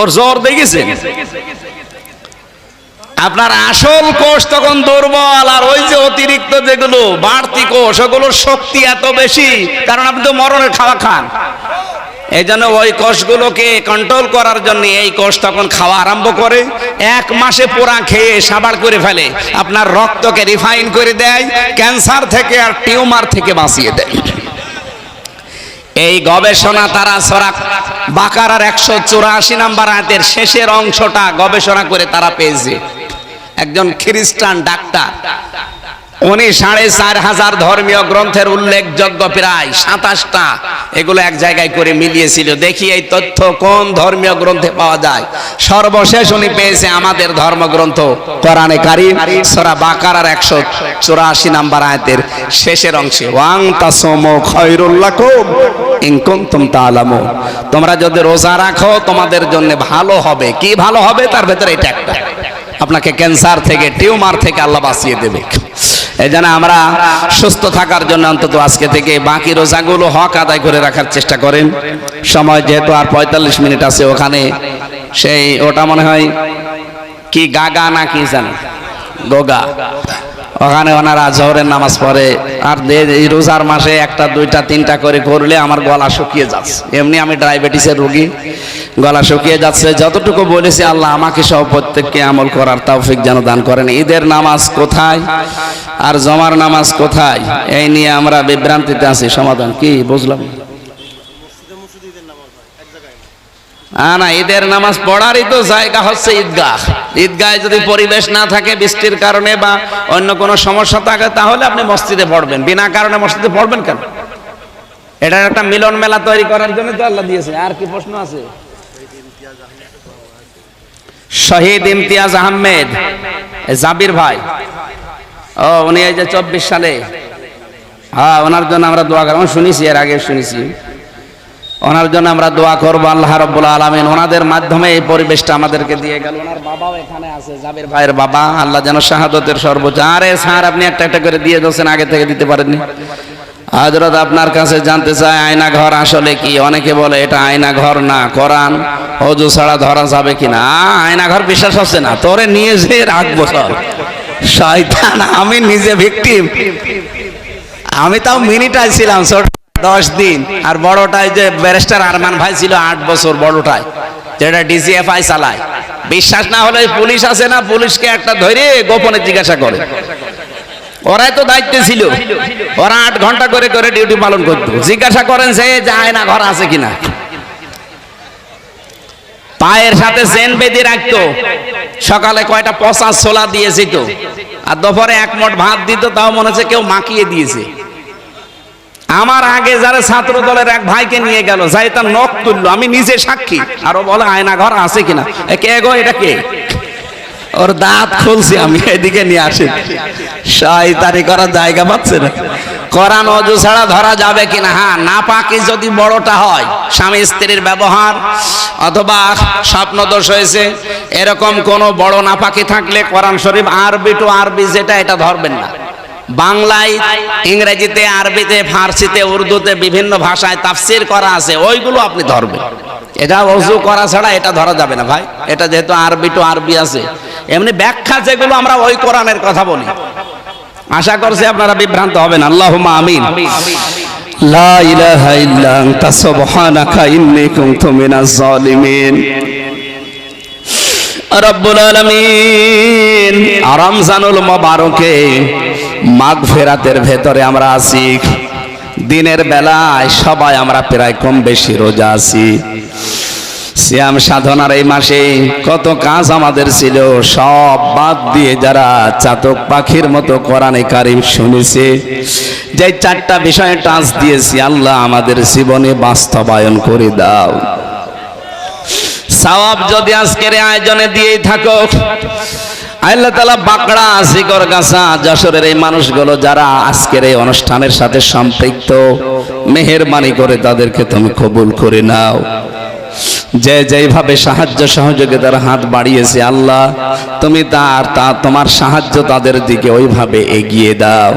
ওর জ্বর দেখেছেন? আপনার আসল কোষ তখন দুর্বল, আর ওই যে অতিরিক্ত যেগুলো বাড়তি কোষ, ওগুলোর শক্তি এত বেশি, কারণ আপনি তো মরণের খাওয়া খান। এই জন্য ওই কোষগুলোকে কন্ট্রোল করার জন্য এই কোষ তখন খাওয়া আরম্ভ করে। 1 মাসে পোড়া খেয়ে সাবাড় করে ফেলে, আপনার রক্তকে রিফাইন করে দেয়, ক্যান্সার থেকে আর টিউমার থেকে বাঁচিয়ে দেয়। এই গবেষণা তারা সূরা বাকারার 184 নম্বর আয়াতের শেষের অংশটা গবেষণা করে তারা পেয়েছে। একজন খ্রিস্টান ডাক্তার, উনি 4500 ধর্মীয় গ্রন্থের উল্লেখযোগ্য প্রায় 27টা এগুলো এক জায়গায় করে মিলিয়েছিল, দেখি এই তথ্য কোন ধর্মীয় গ্রন্থে পাওয়া যায়। সর্বশেষ উনি পেয়েছে আমাদের ধর্মগ্রন্থ কোরআনে কারীম সূরা বাকারার 184 নম্বর আয়াতের শেষের অংশে, ওয়াং তাসুমু খায়রুল লাকুম ইন কুনতুম তা'লামুন, তোমরা যদি রোজা রাখো তোমাদের জন্য ভালো হবে। কি ভালো হবে? তার ভেতরে এটা একটা, আপনাকে ক্যান্সার থেকে, টিউমার থেকে আল্লাহ বাঁচিয়ে দেবে। এই জন্য আমরা সুস্থ থাকার জন্য অন্তত আজকে থেকে বাকি রোজাগুলো হক আদায় করে রাখার চেষ্টা করেন। সময় যেহেতু আর 45 মিনিট আছে, ওখানে সেই ওটা মনে হয় কি গাগা না কি জানি গোগা, ওখানে ওনারা জোহরের নামাজ পড়ে। আর এই রোজার মাসে একটা দুইটা তিনটা করে করলে আমার গলা শুকিয়ে যাচ্ছে। এমনি আমি ডায়াবেটিসের রোগী, গলা শুকিয়ে যাচ্ছে। যতটুকু বলেছি আল্লাহ আমাকে সহ প্রত্যেককে আমল করার তৌফিক যেন দান করেন। ঈদের নামাজ কোথায় আর জমার নামাজ কোথায়, এই নিয়ে আমরা বিভ্রান্তিতে আছি। সমাধান কি বুঝলাম না, ঈদের নামাজ পড়ারই তো জায়গা হচ্ছে ঈদগাহ। ঈদগাহে যদি পরিবেশ না থাকে বৃষ্টির কারণে বা অন্য কোনো সমস্যা থাকে, তাহলে আপনি মসজিদে পড়বেন। বিনা কারণে মসজিদে পড়বেন কেন? এটার একটা মিলন মেলা তৈরি করার জন্য তো আল্লাহ দিয়েছে। আর কি প্রশ্ন আছে? শহীদ ইমতিয়াজ আহমেদ জাবির ভাই, ও উনি এই যে 24 সালে, হ্যাঁ ওনার জন্য আমরা দোয়া করব। শুনেছি, এর আগে শুনেছি, ওনার জন্য আমরা দোয়া করবো। আল্লাহ রাব্বুল আলামিন ওনাদের মাধ্যমে এই পরিবেশটা আমাদেরকে দিয়ে গেল। ওনার বাবাও এখানে আছে, জাবির ভাইয়ের বাবা, আল্লাহ যেন শাহাদতের সর্বোচ্চ। আরে স্যার আপনি একটা একটা করে দিয়ে দিয়েছেন, আগে থেকে দিতে পারেননি। হযরত আপনার কাছে জানতে চাই আয়না ঘর আসলে কি? অনেকে বলে এটা আয়না ঘর না, কোরআন ওযু ছাড়া ধরা যাবে কিনা। আয়না ঘর বিশ্বাস হচ্ছে না, তোরে নিয়ে যে রাখবো সব শয়তান। আমি নিজে ভিকটিম, আমি তাও মিনিটাই ছিলাম 10 দিন, আর বড়টায় যে ব্যারিস্টার আরমান ভাই ছিল 8 বছর, বড়টায় যেটা ডিজিএফআই চালায়। বিশ্বাস না হলে পুলিশ আছে না, পুলিশকে একটা ধরে গোপনে জিজ্ঞাসা করে। ওরাই তো দায়িত্বে ছিল, ওরা 8 ঘন্টা করে করে ডিউটি পালন করতো। জিজ্ঞাসা করেন যে আয়না ঘর আছে কিনা। পায়ের সাথে চেন বেঁধে রাখতো, সকালে কয়টা পচা ছোলা দিয়েছি তো, আর দুপুরে 1 মুঠ ভাত দিত, তাও মনে হচ্ছে কেউ মাখিয়ে দিয়েছে। আমার আগে যারা ছাত্র দলের এক ভাইকে নিয়ে গেল, যাই তার নখ তুললো, আমি নিজে সাক্ষী। আরো বলে আয়না ঘর আছে কিনা। কে গো এটা কে? ওর দাঁত খুলছি আমি, এদিকে নিয়ে আসি। শয়তানি করার জায়গা পাচ্ছে না। কোরআন ওযু ছাড়া ধরা যাবে কিনা? হ্যাঁ, নাপাকি যদি বড়টা হয়, স্বামী স্ত্রীর ব্যবহার অথবা স্বপ্নদোষ হয়েছে, এরকম কোন বড় নাপাকি থাকলে কোরআন শরীফ আরবি টু আরবি যেটা, এটা ধরবেন না। বাংলায়, ইংরেজিতে, আরবিতে, ফার্সিতে, উর্দুতে বিভিন্ন ভাষায় তাফসীর করা আছে, ওইগুলো আপনি ধরবেন। এটা ওযু করা ছাড়া এটা ধরা যাবে না ভাই। এটা যেহেতু আরবি টু আরবি আছে, এমনি ব্যাখ্যা যেগুলো আমরা ওই কোরআনের কথা বলি। আশা করছি আপনারা বিভ্রান্ত হবেন। আল্লাহুম্মা আমিন। লা ইলাহা ইল্লা আনতা সুবহানাকা ইন্নী কুনতু মিনাজ জালিমিন। রব্বুল আলামিন, রমজানুল মুবারকে মাগফিরাতের ভেতরে আমরা আছি। দিনের বেলায় সবাই আমরা প্রায় কম বেশি রোজা আছি। সিয়াম সাধনার এই মাসে কত কাজ আমাদের ছিল, সব বাদ দিয়ে যারা চাতক পাখির মতো কোরআনে কারীম শুনেছে, যে 4টা বিষয়ে টাচ দিয়েছি, আল্লাহ আমাদের জীবনে বাস্তবায়ন করে দাও। সওয়াব যদি আজকের আয়োজনে দিয়েই থাকো, আল্লাহ তাআলা বাকড়া, শিকরগাছা, যশোরের এই মানুষগুলো যারা আজকের এই অনুষ্ঠানের সাথে সম্পৃক্ত, মেহেরবানি করে তাদেরকে তুমি কবুল করে নাও। যে যেভাবে সাহায্য সহযোগিতার হাত বাড়িয়েছে, আল্লাহ তুমি তোমার সাহায্য তাদের দিকে ওইভাবে এগিয়ে দাও।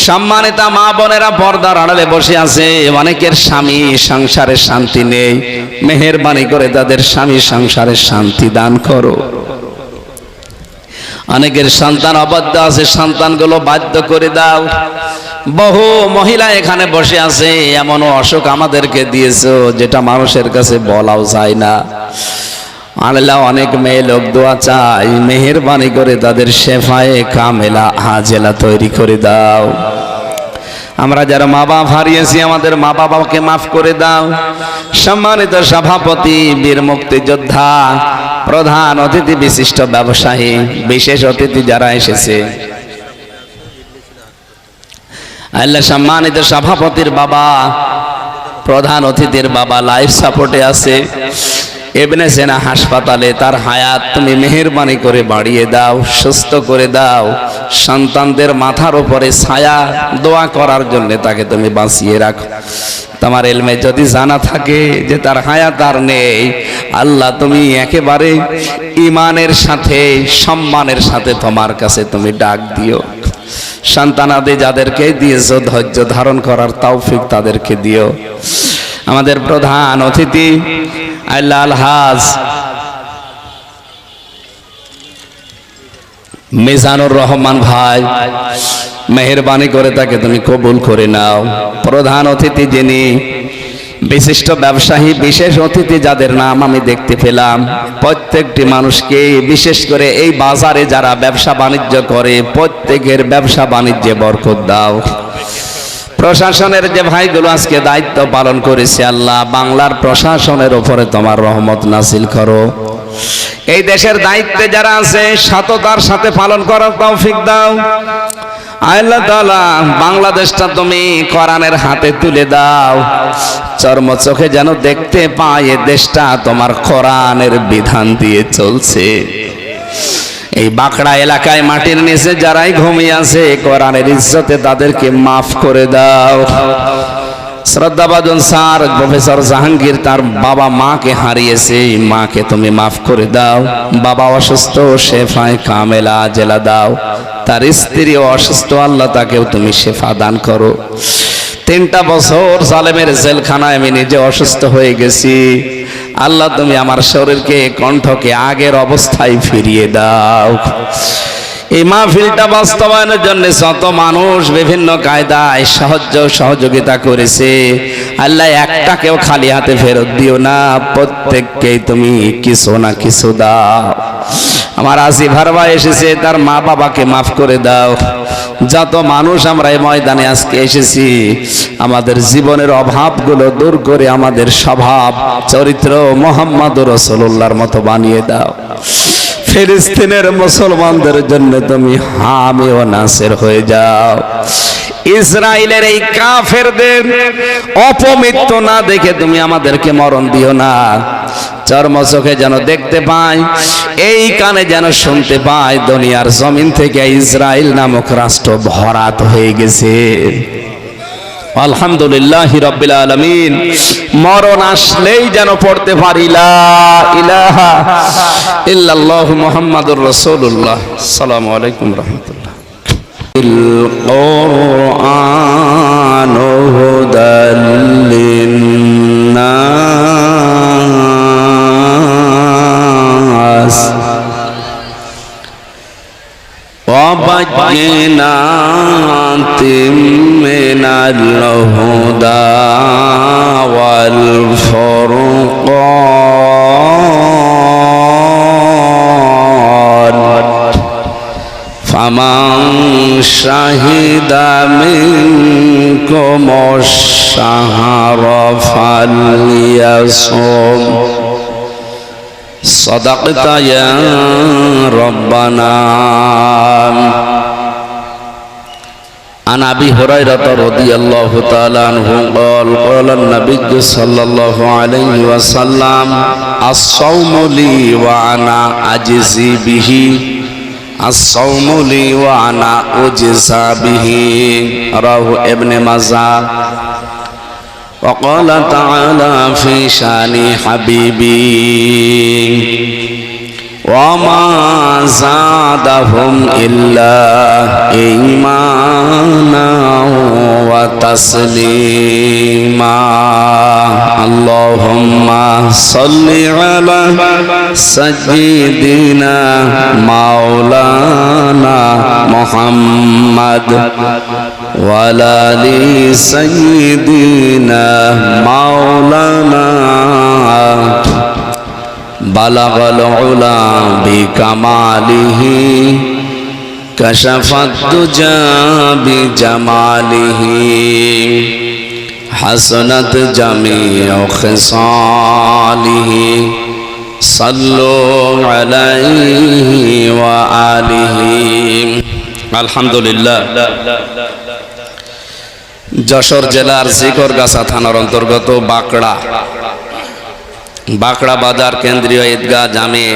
সম্মানিতা মা বোনেরা পর্দার আড়ালে বসে আছে, অনেকের স্বামী সংসারে শান্তি নেই, মেহেরবানি করে তাদের স্বামী সংসারে শান্তি দান করো। অনেকের সন্তান অবাধ্য আছে, সন্তানগুলো বাধ্য করে দাও। বহু মহিলা এখানে বসে আছে, এমন অসুখ আমাদেরকে দিয়েছো যেটা মানুষের কাছে বলাও যায় না। আল্লাহ অনেক মেয়ে লোক দোয়া চাই, মেহেরবানি করে তাদের শেফায়ে কামেলা হাজেলা তৈরি করে দাও। আমরা যারা মা বাবা হারিয়েছি, আমাদের মা বাবাকে মাফ করে দাও। সম্মানিত সভাপতি, বীর মুক্তিযোদ্ধা, প্রধান অতিথি, বিশিষ্ট ব্যবসায়ী, বিশেষ অতিথি যারা এসেছে, আল্লাহ সম্মানিত সভাপতির বাবা, প্রধান অতিথির বাবা লাইফ সাপোর্টে আছে, ইবনে সিনা হাসপাতালে, তার হায়াত তুমি মেহেরবানি করে বাড়িয়ে দাও, সুস্থ করে দাও। সন্তানদের মাথার উপরে ছায়া দোয়া করার জন্য তাকে তুমি বাঁচিয়ে রাখো। তোমার ইলমে যদি জানা থাকে যে তার হায়াত আর নেই, আল্লাহ তুমি একেবারে ঈমানের সাথে সম্মানের সাথে তোমার কাছে তুমি ডাক দিও। সন্তানাদি যাদেরকে দিয়েছো ধৈর্য ধারণ করার তৌফিক তাদেরকে দিও। আমাদের প্রধান অতিথি আল্লাহ আলহাজ মিজানুর রহমান ভাই, মেহেরবানি করে তাকে তুমি কবুল করে নাও। প্রধান অতিথি যিনি বিশিষ্ট ব্যবসায়ী, বিশেষ অতিথি যাদের নাম আমি দেখতে পেলাম, প্রত্যেকটি মানুষকে, বিশেষ করে এই বাজারে যারা ব্যবসা বাণিজ্য করে প্রত্যেকের ব্যবসা বাণিজ্যে বরকত দাও। প্রশাসনের যে ভাইগুলো আজকে দায়িত্ব পালন করেছে, আল্লাহ বাংলার প্রশাসনের উপরে তোমার রহমত নাজিল করো। এই দেশের দায়িত্বে যারা আছে সততার সাথে পালন করার তৌফিক দাও। আল্লাহ তাআলা বাংলাদেশটা তুমি কোরআনের হাতে তুলে দাও, চর্ম চোখে যেন দেখতে পায় এ দেশটা তোমার কোরআনের বিধান দিয়ে চলছে। এই বাঁকড়া এলাকায় মাটির নিচে যারাই ঘুমিয়ে আছে কোরআনের ইজ্জতে তাদেরকে মাফ করে দাও। শ্রদ্ধাভাজন স্যার প্রফেসর জাহাঙ্গীর তার বাবা মাকে হারিয়েছে, মাকে তুমি মাফ করে দাও। বাবা অসুস্থ, শেফায়ে কামেলা জেলা দাও। তার স্ত্রীও অসুস্থ, আল্লাহ তাকেও তুমি শেফা দান করো। 3টা বছর জালেমের জেলখানায় আমি নিজে অসুস্থ হয়ে গেছি, আল্লাহ তুমি আমার শরীরকে, কণ্ঠকে আগের অবস্থায় ফিরিয়ে দাও। এই মাহফিলটা বাস্তবায়নের জন্য যত মানুষ বিভিন্ন কায়দায় সহযোগিতা করেছে, আল্লাহ একটাকেও খালি হাতে ফেরত দিও না, প্রত্যেককেই তুমি কিছু না কিছু দাও। আমার আসিফার ভাই এসেছে, তার মা বাবাকে মাফ করে দাও। যত মানুষ আমরা এই ময়দানে আজকে এসেছি, আমাদের জীবনের অভাবগুলো দূর করে আমাদের স্বভাব চরিত্র মুহাম্মদুর রাসূলুল্লাহর মতো বানিয়ে দাও। ফিলিস্তিনের মুসলমানদের জন্য তুমি হামি ও নাসির হয়ে যাও। ইসরায়েলের এই কাফেরদের অপমৃত্যু না দেখে তুমি আমাদেরকে মরণ দিও না। চর্ম চোখে যেন দেখতে পাই, এই কানে যেন শুনতে পাই, দুনিয়ার জমিন থেকে ইসরায়েল নামক রাষ্ট্র ভরাট হয়ে গেছে। আলহামদুলিল্লাহি রাব্বিল আলামিন। মরণ আসলেই যেন পড়তে পারি লা ইলাহা ইল্লাল্লাহু মুহাম্মাদুর রাসূলুল্লাহ। আসসালামু আলাইকুম রাহমাতুল্লাহ। القرآن هدى للناس وبينات من الهدى والفرقان فمن شهد منكم الشهر فليصم صدقت يا ربنا. عن أبي هريرة رضي الله تعالى عنه قال قال النبي صلى الله عليه وسلم الصوم لي وأنا أجزي به الصوم لي وأنا أجزى به رواه ابن ماجه. وقال تعالى في شان حبيبي وما زادهم إلا إيمانا وتسليما. اللهم صل على سيدنا مولانا محمد وعلى آل سيدنا مولانا بلغ العلا بكماله كشف الدجى بجماله حسنت جميع خصاله صلوا عليه وآله. আলহামদুলিল্লাহ। যশোর জেলার জিকরগাছা থানার অন্তর্গত বাঁকড়া বাজার কেন্দ্রীয় ঈদগাহ জামে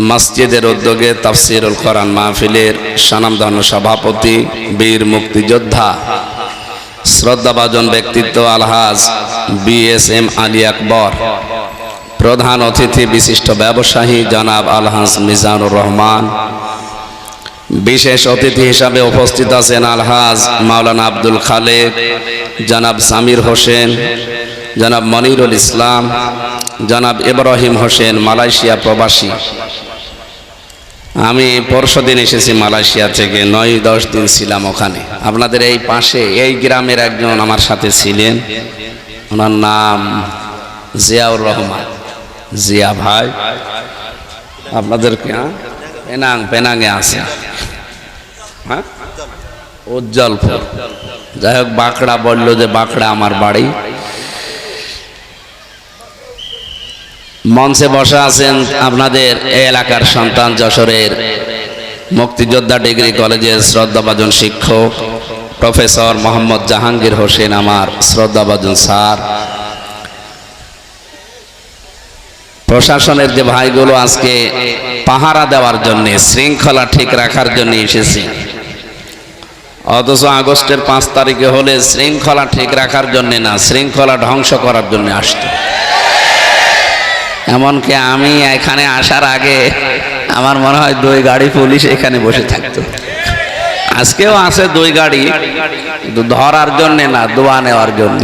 মসজিদের উদ্যোগে তাফসিরুল কোরআন মাহফিলের স্বনামধন্য সভাপতি বীর মুক্তিযোদ্ধা শ্রদ্ধাভাজন ব্যক্তিত্ব আলহাজ BSM আলী আকবর, প্রধান অতিথি বিশিষ্ট ব্যবসায়ী জনাব আলহাজ মিজানুর রহমান, বিশেষ অতিথি হিসাবে উপস্থিত আছেন আলহাজ মাওলানা আব্দুল খালেক, জনাব সামির হোসেন, জনাব মনিরুল ইসলাম, জনাব ইব্রাহিম হোসেন মালয়েশিয়া প্রবাসী। আমি পরশুদিন এসেছি মালয়েশিয়া থেকে, 9-10 দিন ছিলাম ওখানে। আপনাদের এই পাশে এই গ্রামের একজন আমার সাথে ছিলেন, ওনার নাম জিয়াউর রহমান, জিয়া ভাই। আপনাদেরকে পেনাঙে আছে, হ্যাঁ, উজ্জ্বলপুর। যাই হোক, বাঁকড়া বললো যে বাঁকড়া আমার বাড়ি। মঞ্চে বসা আছেন আপনাদের এই এলাকার সন্তান, যশোরের মুক্তিযোদ্ধা ডিগ্রি কলেজের শ্রদ্ধাভাজন শিক্ষক প্রফেসর মোহাম্মদ জাহাঙ্গীর হোসেন, আমার শ্রদ্ধাভাজন স্যার। প্রশাসনের যে ভাইগুলো আজকে পাহারা দেওয়ার জন্য, শৃঙ্খলা ঠিক রাখার জন্য এসেছে, অথচ আগস্টের 5 তারিখে হলে শৃঙ্খলা ঠিক রাখার জন্য না, শৃঙ্খলা ধ্বংস করার জন্য আসতো। এমনকি আমি এখানে আসার আগে আমার মনে হয় 2 গাড়ি পুলিশ এখানে বসে থাকতো। আজকেও আছে 2 গাড়ি, কিন্তু ধরার জন্য না, দোয়া নেওয়ার জন্য।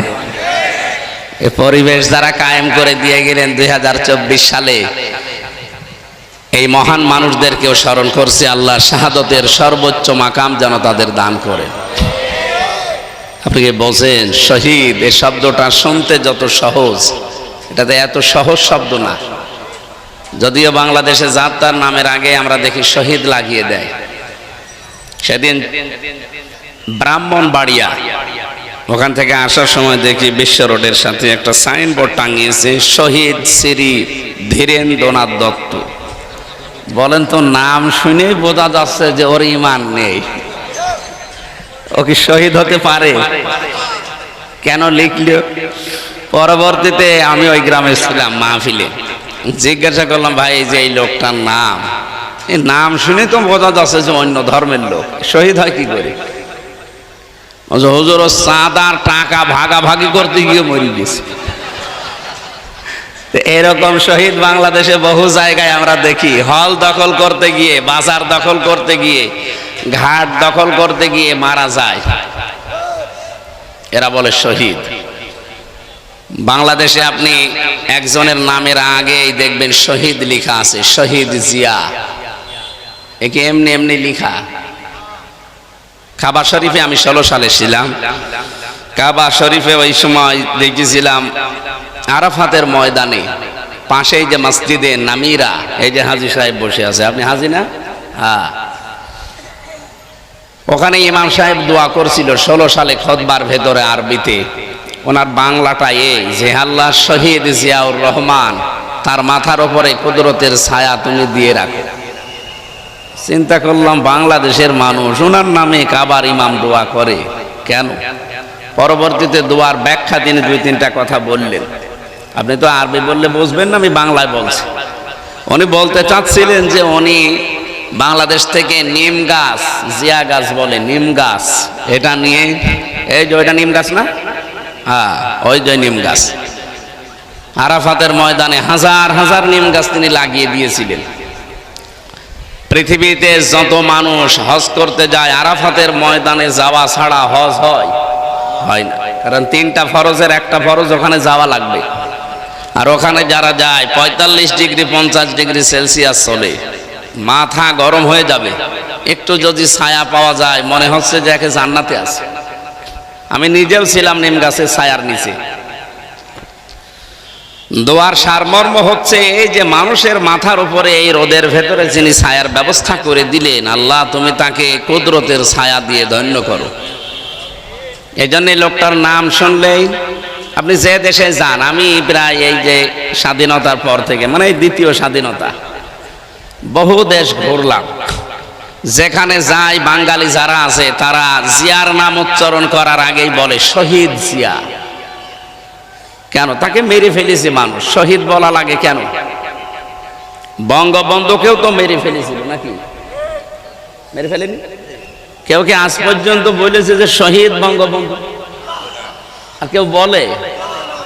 এই পরিবেশ যারা কায়েম করে দিয়ে গেলেন 2024 সালে, এই মহান মানুষদেরকেও স্মরণ করছে। আল্লাহ শাহাদতের সর্বোচ্চ মাকাম যেন তাদের দান করে। আপনি কি বলছেন শহীদ, এই শব্দটা শুনতে যত সহজ, এটাতে এত সহজ শব্দ না। যদিও বাংলাদেশে যাত্রার নামের আগে আমরা দেখি শহীদ লাগিয়ে দেয়। সেদিন ব্রাহ্মণবাড়িয়া, ওখান থেকে আসার সময় দেখি বিশ্ব রোডের সাথে একটা সাইনবোর্ড টাঙিয়েছে, শহীদ শ্রী ধীরেন্দ্রনাথ দত্ত। বলেন তো, নাম শুনেই বোঝা যাচ্ছে যে ওর ঈমান নেই। ও কি শহীদ হতে পারে? কেন লিখলো? পরবর্তীতে আমি ওই গ্রামে ছিলাম মাহফিলে, জিজ্ঞাসা করলাম, ভাই এই যে এই লোকটার নাম, এই নাম শুনে তো বোঝা যাচ্ছে যে অন্য ধর্মের লোক, শহীদ হয় কি করে? হুজুর ও চাঁদার টাকা ভাগাভাগি করতে গিয়ে মরে গেছে। এরকম শহীদ বাংলাদেশে বহু জায়গায় আমরা দেখি। হল দখল করতে গিয়ে, বাজার দখল করতে গিয়ে, ঘাট দখল করতে গিয়ে মারা যায়, এরা বলে শহীদ। বাংলাদেশে আপনি একজনের নামের আগেই দেখবেন শহীদ লেখা আছে, শহীদ জিয়া। একে এমনি এমনি লেখা। কাবা শরীফে আমি 16 সালে ছিলাম। কাবা শরীফে ওই সময় দেখেছিলাম আরাফাতের ময়দানে পাশেই যে মসজিদে নামিরা, এই যে হাজী সাহেব বসে আছে, আপনি হাজী না? হ্যাঁ, ওখানে ইমাম সাহেব দোয়া করছিল 16 সালে খুতবার ভেতরে আরবিতে। ওনার বাংলাটা এই যে, আল্লাহ শহীদ জিয়াউর রহমান, তার মাথার উপরে কুদরতের ছায়া তুমি দিয়ে রাখো। চিন্তা করলাম, বাংলাদেশের মানুষ ওনার নামে কাবার ইমাম দোয়া করে কেন? পরবর্তীতে দোয়ার ব্যাখ্যা তিনি 2-3টা কথা বললেন। আপনি তো আরবি বললে বুঝবেন না, আমি বাংলায় বলছি। উনি বলতে চাচ্ছিলেন যে উনি বাংলাদেশ থেকে নিম গাছ, জিয়া গাছ বলে, নিম গাছ, এটা নিয়ে, এই যে ওইটা নিম গাছ না? হ্যাঁ, ওই যে নিম গাছ। আরাফাতের ময়দানে হাজার হাজার নিম গাছ তিনি লাগিয়ে দিয়েছিলেন। পৃথিবীতে যত মানুষ হজ করতে যায়, আরাফাতের ময়দানে যাওয়া ছাড়া হজ হয় না। কারণ 3টা ফরজের একটা ফরজ ওখানে যাওয়া লাগবে। আর ওখানে যারা যায় 45 ডিগ্রি 50 ডিগ্রি সেলসিয়াস চলে, মাথা গরম হয়ে যাবে। একটু যদি ছায়া পাওয়া যায় মনে হচ্ছে যে একে জান্নাতে আছে। আমি নিজেও ছিলাম নিম গাছের ছায়ার নিচে। দোয়ার সারমর্ম হচ্ছে এই যে, মানুষের মাথার উপরে এই রোদের ভেতরে যিনি ছায়ার ব্যবস্থা করে দিলেন, আল্লাহ তুমি তাকে কুদরতের ছায়া দিয়ে ধন্য করো। এই জন্য লোকটার নাম শুনলেই আপনি যে দেশে যান, আমি প্রায় এই যে স্বাধীনতার পর থেকে, মানে এই দ্বিতীয় স্বাধীনতা, বহু দেশ ঘুরলাম। যেখানে যাই বাঙালি যারা আছে তারা জিয়ার নাম উচ্চারণ করার আগেই বলে শহীদ জিয়া। কেন? তাকে মেরে ফেলেছে মানুষ, শহীদ বলা লাগে কেন? বঙ্গবন্ধুকেও তো মেরে ফেলেছিল নাকি? মেরে ফেলেনি? কেউ কি আজ পর্যন্ত বলেছে যে শহীদ বঙ্গবন্ধু? আর কেউ বলে?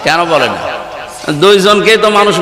কেন বলে না? দুইজনকেই তো মানুষ